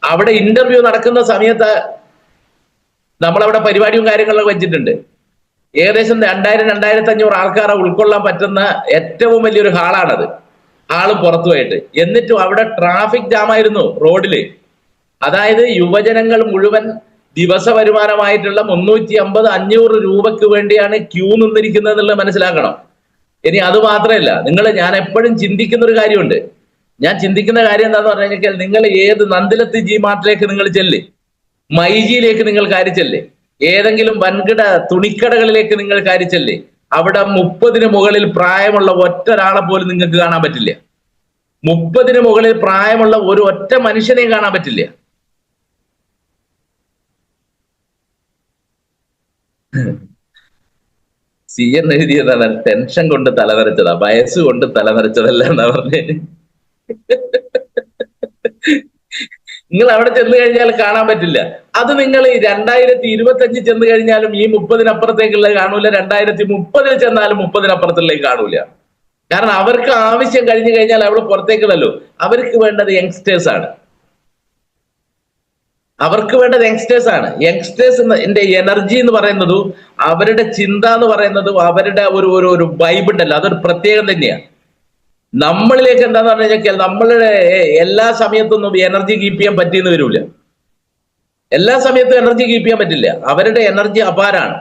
അവിടെ ഇന്റർവ്യൂ നടക്കുന്ന സമയത്ത് നമ്മളവിടെ പരിപാടിയും കാര്യങ്ങളൊക്കെ വെച്ചിട്ടുണ്ട്. ഏകദേശം 2000-2500 ആൾക്കാരെ ഉൾക്കൊള്ളാൻ പറ്റുന്ന ഏറ്റവും വലിയൊരു ഹാളാണത്. ഹാള് പുറത്തുമായിട്ട്. എന്നിട്ടും അവിടെ ട്രാഫിക് ജാമായിരുന്നു റോഡില്. അതായത് യുവജനങ്ങൾ മുഴുവൻ ദിവസ വരുമാനമായിട്ടുള്ള 350-500 രൂപക്ക് വേണ്ടിയാണ് ക്യൂ നിന്നിരിക്കുന്നത് എന്നുള്ളത് മനസ്സിലാക്കണം. ഇനി അത് മാത്രമല്ല, ഞാൻ എപ്പോഴും ചിന്തിക്കുന്ന ഒരു കാര്യമുണ്ട്. ഞാൻ ചിന്തിക്കുന്ന കാര്യം എന്താന്ന് പറഞ്ഞു കഴിഞ്ഞാൽ നിങ്ങൾ ഏത് നന്ദിലത്ത് G-മാർട്ടിലേക്ക് നിങ്ങൾ ചെല്ല്, മൈജിയിലേക്ക് നിങ്ങൾ കാര്യച്ചല്ലേ, ഏതെങ്കിലും വൻകിട തുണിക്കടകളിലേക്ക് നിങ്ങൾ കാര്യച്ചല്ലേ, അവിടെ 30-ന് മുകളിൽ പ്രായമുള്ള ഒറ്റൊരാളെ പോലും നിങ്ങൾക്ക് കാണാൻ പറ്റില്ല. 30-ന് മുകളിൽ പ്രായമുള്ള ഒരു ഒറ്റ മനുഷ്യനെയും കാണാൻ പറ്റില്ല. CN എഴുതിയതാണ് ടെൻഷൻ കൊണ്ട് തലനരച്ചതാ, വയസ്സ് കൊണ്ട് തലനരച്ചതല്ല എന്നാ പറഞ്ഞേ. നിങ്ങൾ അവിടെ ചെന്ന് കഴിഞ്ഞാൽ കാണാൻ പറ്റില്ല. അത് നിങ്ങൾ 2025 ചെന്ന് കഴിഞ്ഞാലും ഈ 30-നപ്പുറത്തേക്കുള്ളത് കാണൂല. 2030 ചെന്നാലും 30-നപ്പുറത്തുള്ളത് കാണൂല. കാരണം അവർക്ക് ആവശ്യം കഴിഞ്ഞു കഴിഞ്ഞാൽ അവിടെ പുറത്തേക്കുള്ളല്ലോ. അവർക്ക് വേണ്ടത് യങ്സ്റ്റേഴ്സ് ആണ്. യങ്സ്റ്റേഴ്സിന്റെ എനർജി എന്ന് പറയുന്നതും അവരുടെ ചിന്ത എന്ന് പറയുന്നതും അവരുടെ ഒരു വൈബ് ഉണ്ടല്ലോ, അതൊരു പ്രത്യേകം തന്നെയാണ്. നമ്മളിലേക്ക് എന്താന്ന് പറഞ്ഞു കഴിഞ്ഞാൽ നമ്മളുടെ എല്ലാ സമയത്തൊന്നും എനർജി കീപ്പ് ചെയ്യാൻ പറ്റിയെന്ന് വരില്ല. എല്ലാ സമയത്തും എനർജി കീപ്പ് ചെയ്യാൻ പറ്റില്ല. അവരുടെ എനർജി അപാരാണ്.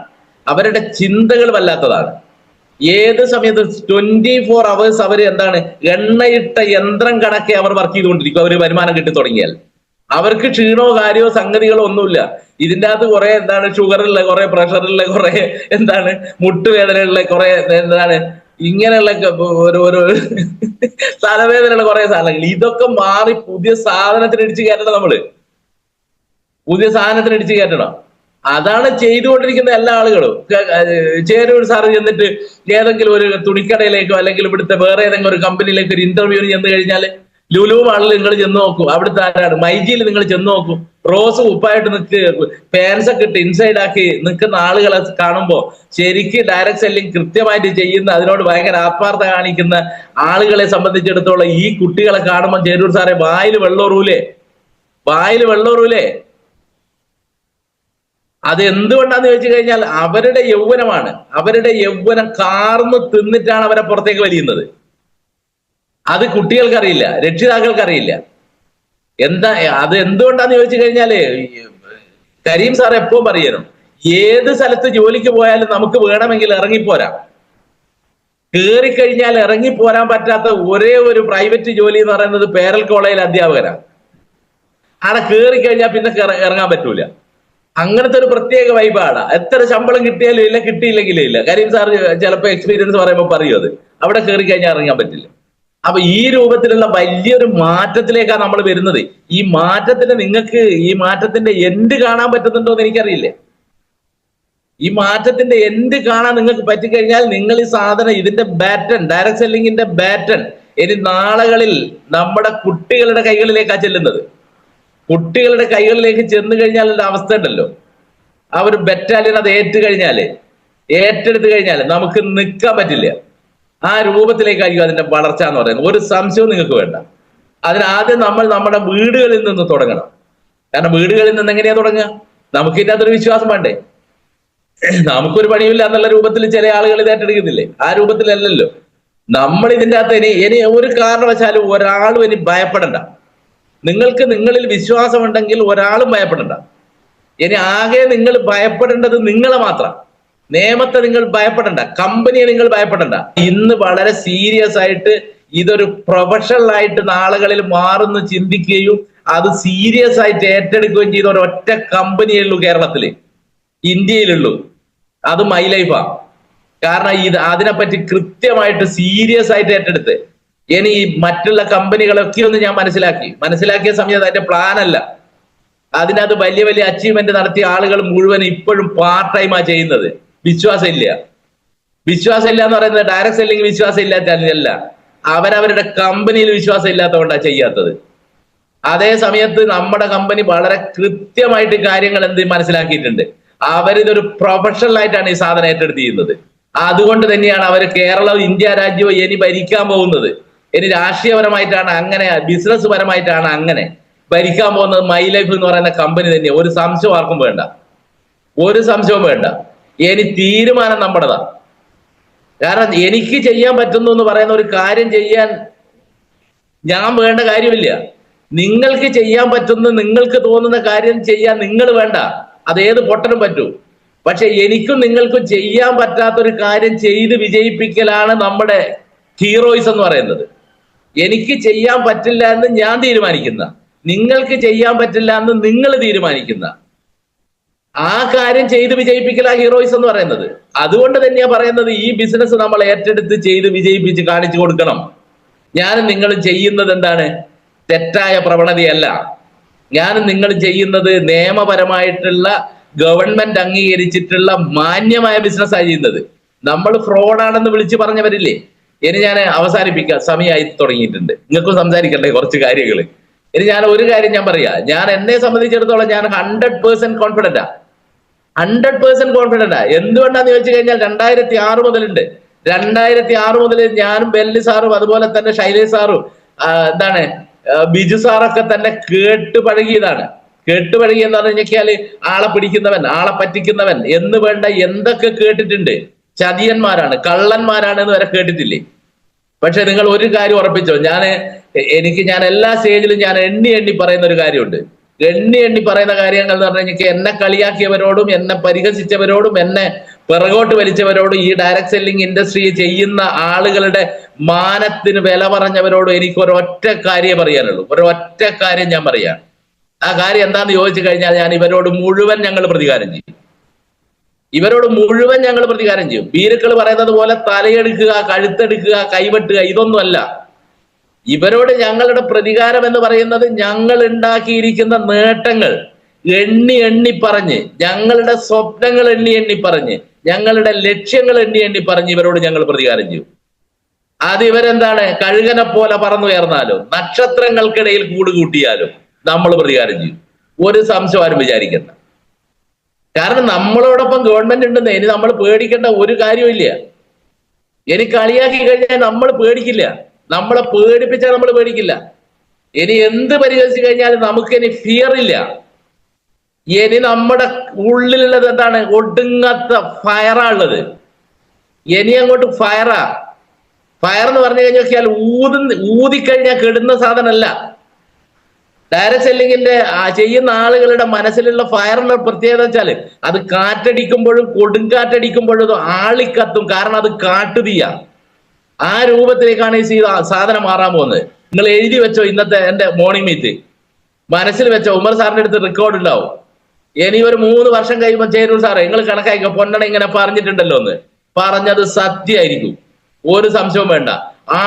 അവരുടെ ചിന്തകൾ വല്ലാത്തതാണ്. ഏത് സമയത്ത് 24 hours അവർ എണ്ണയിട്ട യന്ത്രം കണക്കെ അവർ വർക്ക് ചെയ്തുകൊണ്ടിരിക്കും. അവർ വരുമാനം കിട്ടി തുടങ്ങിയാൽ അവർക്ക് ക്ഷീണോ കാര്യമോ സംഗതികളോ ഒന്നുമില്ല. ഇതിൻ്റെ അകത്ത് കുറെ ഷുഗറുള്ള, കുറെ പ്രഷറുള്ള, കുറെ മുട്ടുവേദനയുള്ള, കുറെ ഇങ്ങനെയുള്ള ഒരു തലവേദനയുള്ള കുറെ സാധനങ്ങൾ, ഇതൊക്കെ മാറി പുതിയ സാധനത്തിന് ഇടിച്ചു കയറ്റണം. നമ്മള് പുതിയ സാധനത്തിന് ഇടിച്ചു കയറ്റണം. അതാണ് ചെയ്തുകൊണ്ടിരിക്കുന്ന എല്ലാ ആളുകളും. ചേരൂർ സാറ് ചെന്നിട്ട് ഏതെങ്കിലും ഒരു തുണിക്കടയിലേക്കോ അല്ലെങ്കിൽ ഇവിടുത്തെ വേറെ ഏതെങ്കിലും ഒരു കമ്പനിയിലേക്ക് ഒരു ഇന്റർവ്യൂവിന് ചെന്ന് കഴിഞ്ഞാൽ ലുലു മാളിൽ നിങ്ങൾ ചെന്ന് നോക്കൂ, അവിടുത്തെ ആരാണ്? മൈജിയിൽ നിങ്ങൾ ചെന്ന് നോക്കൂ, റോസ് ഉപ്പായിട്ട് പാൻസൊക്കെ ഇട്ട് ഇൻസൈഡ് ആക്കി നിൽക്കുന്ന ആളുകളെ കാണുമ്പോ ശരിക്ക് ഡയറക്ട് സെല്ലിംഗ് കൃത്യമായിട്ട് ചെയ്യുന്ന, അതിനോട് ഭയങ്കര ആത്മാർത്ഥ കാണിക്കുന്ന ആളുകളെ സംബന്ധിച്ചിടത്തോളം ഈ കുട്ടികളെ കാണുമ്പോൾ ചേരൂർ സാറെ വായിൽ വെള്ളൂറൂലേ? വായിൽ വെള്ളൂറൂലേ? അത് എന്തുകൊണ്ടാന്ന് ചോദിച്ചു കഴിഞ്ഞാൽ അവരുടെ യൗവനമാണ്. അവരുടെ യൗവനം കാർന്ന് തിന്നിട്ടാണ് അവരെ പുറത്തേക്ക് വലിയുന്നത്. അത് കുട്ടികൾക്കറിയില്ല, രക്ഷിതാക്കൾക്കറിയില്ല. അത് എന്തുകൊണ്ടാന്ന് ചോദിച്ചു കഴിഞ്ഞാല് കരീം സാർ എപ്പോഴും പറയണം, ഏത് സ്ഥലത്ത് ജോലിക്ക് പോയാലും നമുക്ക് വേണമെങ്കിൽ ഇറങ്ങിപ്പോരാം. കയറിക്കഴിഞ്ഞാൽ ഇറങ്ങിപ്പോരാൻ പറ്റാത്ത ഒരേ ഒരു പ്രൈവറ്റ് ജോലി എന്ന് പറയുന്നത് പേരൽ കോളേജിൽ അധ്യാപകരാണ്. അവിടെ കയറിക്കഴിഞ്ഞാൽ പിന്നെ ഇറങ്ങാൻ പറ്റൂല. അങ്ങനത്തെ ഒരു പ്രത്യേക വൈബാണ്. എത്ര ശമ്പളം കിട്ടിയാലും ഇല്ല, കിട്ടിയില്ലെങ്കിലും ഇല്ല. കരീം സാർ ചിലപ്പോൾ എക്സ്പീരിയൻസ് പറയുമ്പോൾ പറയും അത് അവിടെ കയറി കഴിഞ്ഞാൽ ഇറങ്ങാൻ പറ്റില്ല. അപ്പൊ ഈ രൂപത്തിലുള്ള വലിയൊരു മാറ്റത്തിലേക്കാണ് നമ്മൾ വരുന്നത്. ഈ മാറ്റത്തിന് ഈ മാറ്റത്തിന്റെ എൻഡ് കാണാൻ പറ്റുന്നുണ്ടോ എന്ന് എനിക്കറിയില്ല. ഈ മാറ്റത്തിന്റെ എൻഡ് കാണാൻ നിങ്ങൾക്ക് പറ്റിക്കഴിഞ്ഞാൽ നിങ്ങൾ ഈ സാധനം, ഇതിന്റെ ബാറ്റൺ, ഡയറക്ട് സെല്ലിങ്ങിന്റെ ബാറ്റൺ ഇനി നാളുകളിൽ നമ്മുടെ കുട്ടികളുടെ കൈകളിലേക്കാണ് ചെല്ലുന്നത്. കുട്ടികളുടെ കൈകളിലേക്ക് ചെന്ന് കഴിഞ്ഞാൽ അവസ്ഥ ഉണ്ടല്ലോ, ആ ഒരു ബറ്റാലിയൻ അത് ഏറ്റെടുത്ത് കഴിഞ്ഞാൽ നമുക്ക് നിൽക്കാൻ പറ്റില്ല. ആ രൂപത്തിലേക്കായിരിക്കും അതിന്റെ വളർച്ച എന്ന് പറയുന്നത്. ഒരു സംശയവും നിങ്ങൾക്ക് വേണ്ട. അതിനാദ്യം നമ്മൾ നമ്മുടെ വീടുകളിൽ നിന്ന് തുടങ്ങണം. കാരണം വീടുകളിൽ നിന്ന് എങ്ങനെയാ തുടങ്ങുക? നമുക്ക് ഇതിനകത്തൊരു വിശ്വാസം വേണ്ടേ? നമുക്കൊരു പണിയില്ല എന്നുള്ള രൂപത്തിൽ ചില ആളുകൾ ഇത് ഏറ്റെടുക്കുന്നില്ലേ? ആ രൂപത്തിലല്ലല്ലോ നമ്മൾ ഇതിൻ്റെ അകത്ത്. ഇനി ഒരു കാരണവശാലും ഒരാളും ഇനി ഭയപ്പെടണ്ട. നിങ്ങൾക്ക് നിങ്ങളിൽ വിശ്വാസമുണ്ടെങ്കിൽ ഒരാളും ഭയപ്പെടണ്ട. ഇനി ആകെ നിങ്ങൾ ഭയപ്പെടേണ്ടത് നിങ്ങളെ മാത്രം. നിയമത്തെ നിങ്ങൾ ഭയപ്പെടണ്ട, കമ്പനിയെ നിങ്ങൾ ഭയപ്പെടണ്ട. ഇന്ന് വളരെ സീരിയസ് ആയിട്ട് ഇതൊരു പ്രൊഫഷണൽ ആയിട്ട് നാളുകളിൽ മാറുന്നു ചിന്തിക്കുകയും അത് സീരിയസ് ആയിട്ട് ഏറ്റെടുക്കുകയും ചെയ്ത ഒരൊറ്റ കമ്പനിയേ ഉള്ളൂ കേരളത്തില്, ഇന്ത്യയിലുള്ളൂ. അത് മൈ ലൈഫാ. കാരണം അതിനെപ്പറ്റി കൃത്യമായിട്ട് സീരിയസ് ആയിട്ട് ഏറ്റെടുത്ത് ഇനി മറ്റുള്ള കമ്പനികളൊക്കെ ഒന്ന് ഞാൻ മനസ്സിലാക്കിയ സമയത്ത് അതിന്റെ പ്ലാൻ അല്ല, അതിനകത്ത് വലിയ വലിയ അച്ചീവ്മെന്റ് നടത്തിയ ആളുകൾ മുഴുവൻ ഇപ്പോഴും പാർട്ട് ടൈമാ ചെയ്യുന്നത്. വിശ്വാസം ഇല്ല എന്ന് പറയുന്നത് ഡയറക്ട് സെല്ലിംഗ് വിശ്വാസം ഇല്ലാത്തല്ല, അവരവരുടെ കമ്പനിയിൽ വിശ്വാസം ഇല്ലാത്തതുകൊണ്ടാണ് ചെയ്യാത്തത്. അതേ സമയത്ത് നമ്മുടെ കമ്പനി വളരെ കൃത്യമായിട്ട് കാര്യങ്ങൾ മനസ്സിലാക്കിയിട്ടുണ്ട്. അവരിതൊരു പ്രൊഫഷണൽ ആയിട്ടാണ് ഈ സാധനം ഏറ്റെടുത്ത് ചെയ്യുന്നത്. അതുകൊണ്ട് തന്നെയാണ് അവർ കേരളവും ഇന്ത്യ രാജ്യവും ഇനി ഭരിക്കാൻ പോകുന്നത്. ഇനി രാഷ്ട്രീയപരമായിട്ടാണ് അങ്ങനെ, ബിസിനസ് പരമായിട്ടാണ് അങ്ങനെ ഭരിക്കാൻ പോകുന്നത് മൈ ലൈഫ് എന്ന് പറയുന്ന കമ്പനി തന്നെയാണ്. ഒരു സംശയം ആർക്കും വേണ്ട, ഒരു സംശയവും വേണ്ട. ഇനി തീരുമാനം നമ്മുടെതാ. കാരണം എനിക്ക് ചെയ്യാൻ പറ്റുന്നു എന്ന് പറയുന്ന ഒരു കാര്യം ചെയ്യാൻ ഞാൻ വേണ്ട കാര്യമില്ല. നിങ്ങൾക്ക് ചെയ്യാൻ പറ്റുന്ന, നിങ്ങൾക്ക് തോന്നുന്ന കാര്യം ചെയ്യാൻ നിങ്ങൾ വേണ്ട. അതേത് പൊട്ടനും പറ്റൂ. പക്ഷെ എനിക്കും നിങ്ങൾക്കും ചെയ്യാൻ പറ്റാത്തൊരു കാര്യം ചെയ്ത് വിജയിപ്പിക്കലാണ് നമ്മുടെ ഹീറോയിസ് എന്ന് പറയുന്നത്. എനിക്ക് ചെയ്യാൻ പറ്റില്ല എന്ന് ഞാൻ തീരുമാനിക്കുന്ന, നിങ്ങൾക്ക് ചെയ്യാൻ പറ്റില്ല എന്ന് നിങ്ങൾ തീരുമാനിക്കുന്ന ആ കാര്യം ചെയ്ത് വിജയിപ്പിക്കലാ ഹീറോയിസ് എന്ന് പറയുന്നത്. അതുകൊണ്ട് തന്നെയാ പറയുന്നത് ഈ ബിസിനസ് നമ്മൾ ഏറ്റെടുത്ത് ചെയ്ത് വിജയിപ്പിച്ച് കാണിച്ചു കൊടുക്കണം. ഞാനും നിങ്ങളും ചെയ്യുന്നത് എന്താണ്? തെറ്റായ പ്രവണതയല്ല. ഞാനും നിങ്ങൾ ചെയ്യുന്നത് നിയമപരമായിട്ടുള്ള, ഗവൺമെന്റ് അംഗീകരിച്ചിട്ടുള്ള മാന്യമായ ബിസിനസ്സാണ് ചെയ്യുന്നത്. നമ്മൾ ഫ്രോഡാണെന്ന് വിളിച്ചു പറഞ്ഞവരില്ലേ? ഇനി ഞാൻ അവസാനിപ്പിക്കാം, സമയമായി തുടങ്ങിയിട്ടുണ്ട്. നിങ്ങൾക്കും സംസാരിക്കണ്ടേ കുറച്ച് കാര്യങ്ങൾ. ഇനി ഞാൻ ഒരു കാര്യം ഞാൻ പറയാ, ഞാൻ എന്നെ സംബന്ധിച്ചിടത്തോളം ഞാൻ 100% കോൺഫിഡന്റാ. 100% കോൺഫിഡന്റാ. എന്തുകൊണ്ടാന്ന് ചോദിച്ചു കഴിഞ്ഞാൽ 2006 മുതലുണ്ട്. 2006 മുതൽ ഞാനും ബെല്ലി സാറും അതുപോലെ തന്നെ ശൈലേഷ് സാറും ബിജു സാറൊക്കെ തന്നെ കേട്ട് പഴകിയതാണ്. കേട്ടുപഴകിയെന്ന് പറഞ്ഞു കഴിഞ്ഞാല് ആളെ പിടിക്കുന്നവൻ, ആളെ പറ്റിക്കുന്നവൻ എന്ന് വേണ്ട എന്തൊക്കെ കേട്ടിട്ടുണ്ട്. ചതിയന്മാരാണ്, കള്ളന്മാരാണ് എന്ന് വരെ കേട്ടിട്ടില്ലേ? പക്ഷെ നിങ്ങൾ ഒരു കാര്യം ഉറപ്പിച്ചോ, ഞാൻ എല്ലാ സ്റ്റേജിലും ഞാൻ എണ്ണി പറയുന്ന ഒരു കാര്യമുണ്ട്. എണ്ണി പറയുന്ന കാര്യങ്ങൾ എന്ന് പറഞ്ഞു കഴിഞ്ഞാൽ എന്നെ കളിയാക്കിയവരോടും എന്നെ പരിഹസിച്ചവരോടും എന്നെ പിറകോട്ട് വലിച്ചവരോടും ഈ ഡയറക്ട് സെല്ലിംഗ് ഇൻഡസ്ട്രി ചെയ്യുന്ന ആളുകളുടെ മാനത്തിന് വില പറഞ്ഞവരോടും എനിക്ക് ഒരൊറ്റ കാര്യം പറയാനുള്ളൂ. ഒരൊറ്റ കാര്യം ഞാൻ പറയാം. ആ കാര്യം എന്താന്ന് ചോദിച്ചു കഴിഞ്ഞാൽ ഞാൻ ഇവരോട് മുഴുവൻ ഞങ്ങൾ പ്രതികാരം ചെയ്യും. ഇവരോട് മുഴുവൻ ഞങ്ങൾ പ്രതികാരം ചെയ്യും. ഭീരുക്കൾ പറയുന്നത് പോലെ തലയെടുക്കുക, കഴുത്തെടുക്കുക, കൈവെട്ടുക, ഇതൊന്നുമല്ല. ഇവരോട് ഞങ്ങളുടെ പ്രതികാരം എന്ന് പറയുന്നത് ഞങ്ങൾ ഉണ്ടാക്കിയിരിക്കുന്ന നേട്ടങ്ങൾ എണ്ണി എണ്ണി പറഞ്ഞ്, ഞങ്ങളുടെ സ്വപ്നങ്ങൾ എണ്ണി എണ്ണി പറഞ്ഞ്, ഞങ്ങളുടെ ലക്ഷ്യങ്ങൾ എണ്ണി എണ്ണി പറഞ്ഞ് ഇവരോട് ഞങ്ങൾ പ്രതികാരം ചെയ്യും. അത് ഇവരെന്താണ്, കഴുകനെ പോലെ പറന്നുയർന്നാലും നക്ഷത്രങ്ങൾക്കിടയിൽ കൂടുകൂട്ടിയാലും നമ്മൾ പ്രതികാരം ചെയ്യും. ഒരു സംശയം ആരും വിചാരിക്കണ്ട. കാരണം നമ്മളോടൊപ്പം ഗവൺമെന്റ് ഉണ്ടെന്ന് ഇനി നമ്മൾ പേടിക്കേണ്ട ഒരു കാര്യമില്ല. ഇനി കളിയാക്കി കഴിഞ്ഞാൽ നമ്മൾ പേടിക്കില്ല. നമ്മളെ പേടിപ്പിച്ചാൽ നമ്മൾ പേടിക്കില്ല. ഇനി എന്ത് പരിഹരിച്ചു കഴിഞ്ഞാലും നമുക്ക് ഇനി ഫിയർ ഇല്ല. ഇനി നമ്മുടെ ഉള്ളിലുള്ളത് എന്താണ്, ഒടുങ്ങാത്ത ഫയറാ ഉള്ളത്. ഇനി അങ്ങോട്ട് ഫയറാ. ഫയർ എന്ന് പറഞ്ഞു കഴിഞ്ഞാൽ ഊതിക്കഴിഞ്ഞാൽ കെടുന്ന സാധനമല്ല. ഡയറക്ട് സെല്ലിങ്ങിന്റെ ചെയ്യുന്ന ആളുകളുടെ മനസ്സിലുള്ള ഫയറിന്റെ പ്രത്യേകത വെച്ചാല് അത് കാറ്റടിക്കുമ്പോഴും കൊടുങ്കാറ്റടിക്കുമ്പോഴും ആളിക്കത്തും. കാരണം അത് കാട്ടുതീയ. ആ രൂപത്തിലേക്കാണ് ഈ സാധനം മാറാൻ പോകുന്നത്. നിങ്ങൾ എഴുതി വെച്ചോ, ഇന്നത്തെ എന്റെ മോർണിംഗ് മീറ്റ് മനസ്സിൽ വെച്ചോ. ഉമർ സാറിന്റെ അടുത്ത് റെക്കോർഡ് ഉണ്ടാവും. ഇനി ഒരു 3 വർഷം കഴിയുമ്പോൾ ചേരൂർ സാറേ നിങ്ങൾ കണക്കായിക്കോ, പൊന്നണ ഇങ്ങനെ പറഞ്ഞിട്ടുണ്ടല്ലോ എന്ന്. പറഞ്ഞത് സത്യമായിരിക്കും, ഒരു സംശയവും വേണ്ട.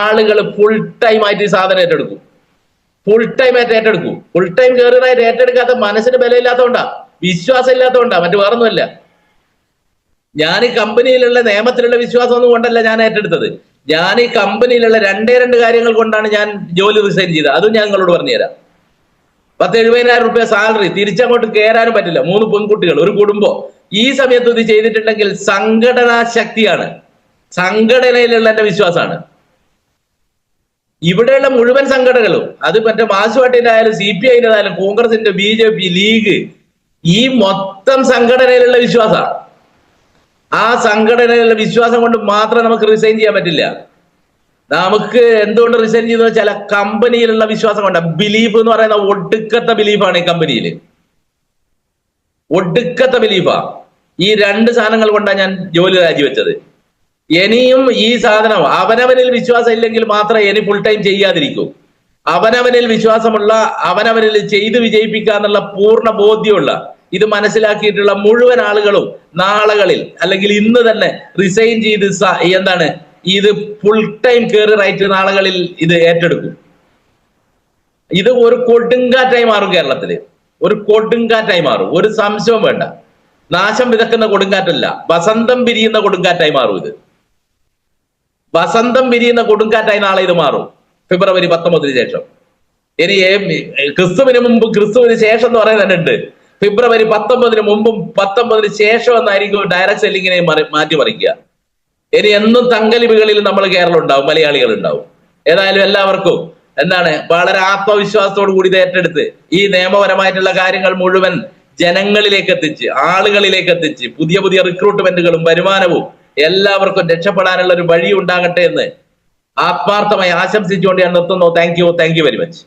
ആളുകൾ ഫുൾ ടൈം ആയിട്ട് ഈ സാധനം ഏറ്റെടുക്കും. ഫുൾ ടൈം ആയിട്ട് ഏറ്റെടുക്കും. ഫുൾ ടൈം കയറിയതായിട്ട് ഏറ്റെടുക്കാത്ത മനസ്സിന് ബലമില്ലാത്തതുകൊണ്ടാ, വിശ്വാസം ഇല്ലാത്തതുകൊണ്ടാ, മറ്റു വേറൊന്നുമല്ല. ഞാൻ ഈ കമ്പനിയിലുള്ള നിയമത്തിലുള്ള വിശ്വാസം ഒന്നും കൊണ്ടല്ല ഞാൻ ഏറ്റെടുത്തത്. ഞാൻ ഈ കമ്പനിയിലുള്ള 2 കാര്യങ്ങൾ കൊണ്ടാണ് ഞാൻ ജോലി റിസൈൻ ചെയ്തത്. അതും ഞാൻ നിങ്ങളോട് പറഞ്ഞുതരാം. 10-70,000 രൂപ സാലറി, തിരിച്ചങ്ങോട്ട് കയറാനും പറ്റില്ല. 3 പെൺകുട്ടികൾ, ഒരു കുടുംബം. ഈ സമയത്ത് ഇത് ചെയ്തിട്ടുണ്ടെങ്കിൽ സംഘടനാ ശക്തിയാണ്, സംഘടനയിലുള്ള എന്റെ വിശ്വാസമാണ്. ഇവിടെയുള്ള മുഴുവൻ സംഘടനകളും, അത് മറ്റേ മാർക്സിസ്റ്റ് ആയാലും CPI ആയാലും കോൺഗ്രസിന്റെ, BJP, ലീഗ്, ഈ മൊത്തം സംഘടനയിലുള്ള വിശ്വാസമാണ്. ആ സംഘടനയിലുള്ള വിശ്വാസം കൊണ്ട് മാത്രം നമുക്ക് റിസൈൻ ചെയ്യാൻ പറ്റില്ല. നമുക്ക് എന്തുകൊണ്ട് റിസൈൻ ചെയ്തെന്ന് വെച്ചാൽ കമ്പനിയിലുള്ള വിശ്വാസം കൊണ്ടാണ്. ബിലീഫ് എന്ന് പറയുന്ന ഒടുക്കത്തെ ബിലീഫാണ് ഈ കമ്പനിയിൽ, ഒടുക്കത്തെ ബിലീഫാ. ഈ 2 സാധനങ്ങൾ കൊണ്ടാണ് ഞാൻ ജോലി രാജിവെച്ചത്. ഇനിയും ഈ സാധനം അവനവനിൽ വിശ്വാസം ഇല്ലെങ്കിൽ മാത്രമേ ഇനി ഫുൾ ടൈം ചെയ്യാതിരിക്കൂ. അവനവനിൽ വിശ്വാസമുള്ള, അവനവനിൽ ചെയ്ത് വിജയിപ്പിക്കാന്നുള്ള പൂർണ്ണ ബോധ്യമുള്ള, ഇത് മനസ്സിലാക്കിയിട്ടുള്ള മുഴുവൻ ആളുകളും നാളുകളിൽ അല്ലെങ്കിൽ ഇന്ന് തന്നെ റിസൈൻ ചെയ്ത് എന്താണ് ഇത് ഫുൾ ടൈം കയറിയായിട്ട് നാളുകളിൽ ഇത് ഏറ്റെടുക്കും. ഇത് ഒരു കൊടുങ്കാറ്റായി മാറും. കേരളത്തില് ഒരു കൊടുങ്കാറ്റായി മാറും, ഒരു സംശയവും വേണ്ട. നാശം വിതക്കുന്ന കൊടുങ്കാറ്റല്ല, വസന്തം പിരിയുന്ന കൊടുങ്കാറ്റായി മാറും. ഇത് വസന്തം പിരിയുന്ന കൊടുങ്കാറ്റായി നാളെ ഇത് മാറും, ഫെബ്രുവരി 19 ശേഷം. ഇനി ക്രിസ്തുവിന് മുമ്പ് ക്രിസ്തുവിന് ശേഷം എന്ന് പറയുന്നുണ്ട്. ഫെബ്രുവരി 19 മുമ്പും 19 ശേഷം എന്നായിരിക്കും ഡയറക്ട് സെല്ലിങ്ങിനെ മാറ്റിമറിക്കുക. ഇനി എന്നും തങ്കലിപികളിൽ നമ്മൾ കേരളം ഉണ്ടാവും, മലയാളികൾ ഉണ്ടാവും. ഏതായാലും എല്ലാവർക്കും എന്താണ് വളരെ ആത്മവിശ്വാസത്തോടു കൂടി ഇത് ഏറ്റെടുത്ത് ഈ നിയമപരമായിട്ടുള്ള കാര്യങ്ങൾ മുഴുവൻ ജനങ്ങളിലേക്ക് എത്തിച്ച്, ആളുകളിലേക്ക് എത്തിച്ച്, പുതിയ പുതിയ റിക്രൂട്ട്മെന്റുകളും വരുമാനവും എല്ലാവർക്കും രക്ഷപ്പെടാനുള്ള ഒരു വഴി ഉണ്ടാകട്ടെ എന്ന് ആത്മാർത്ഥമായി ആശംസിച്ചുകൊണ്ട് ഞാൻ നിർത്തുന്നു. Thank you very much.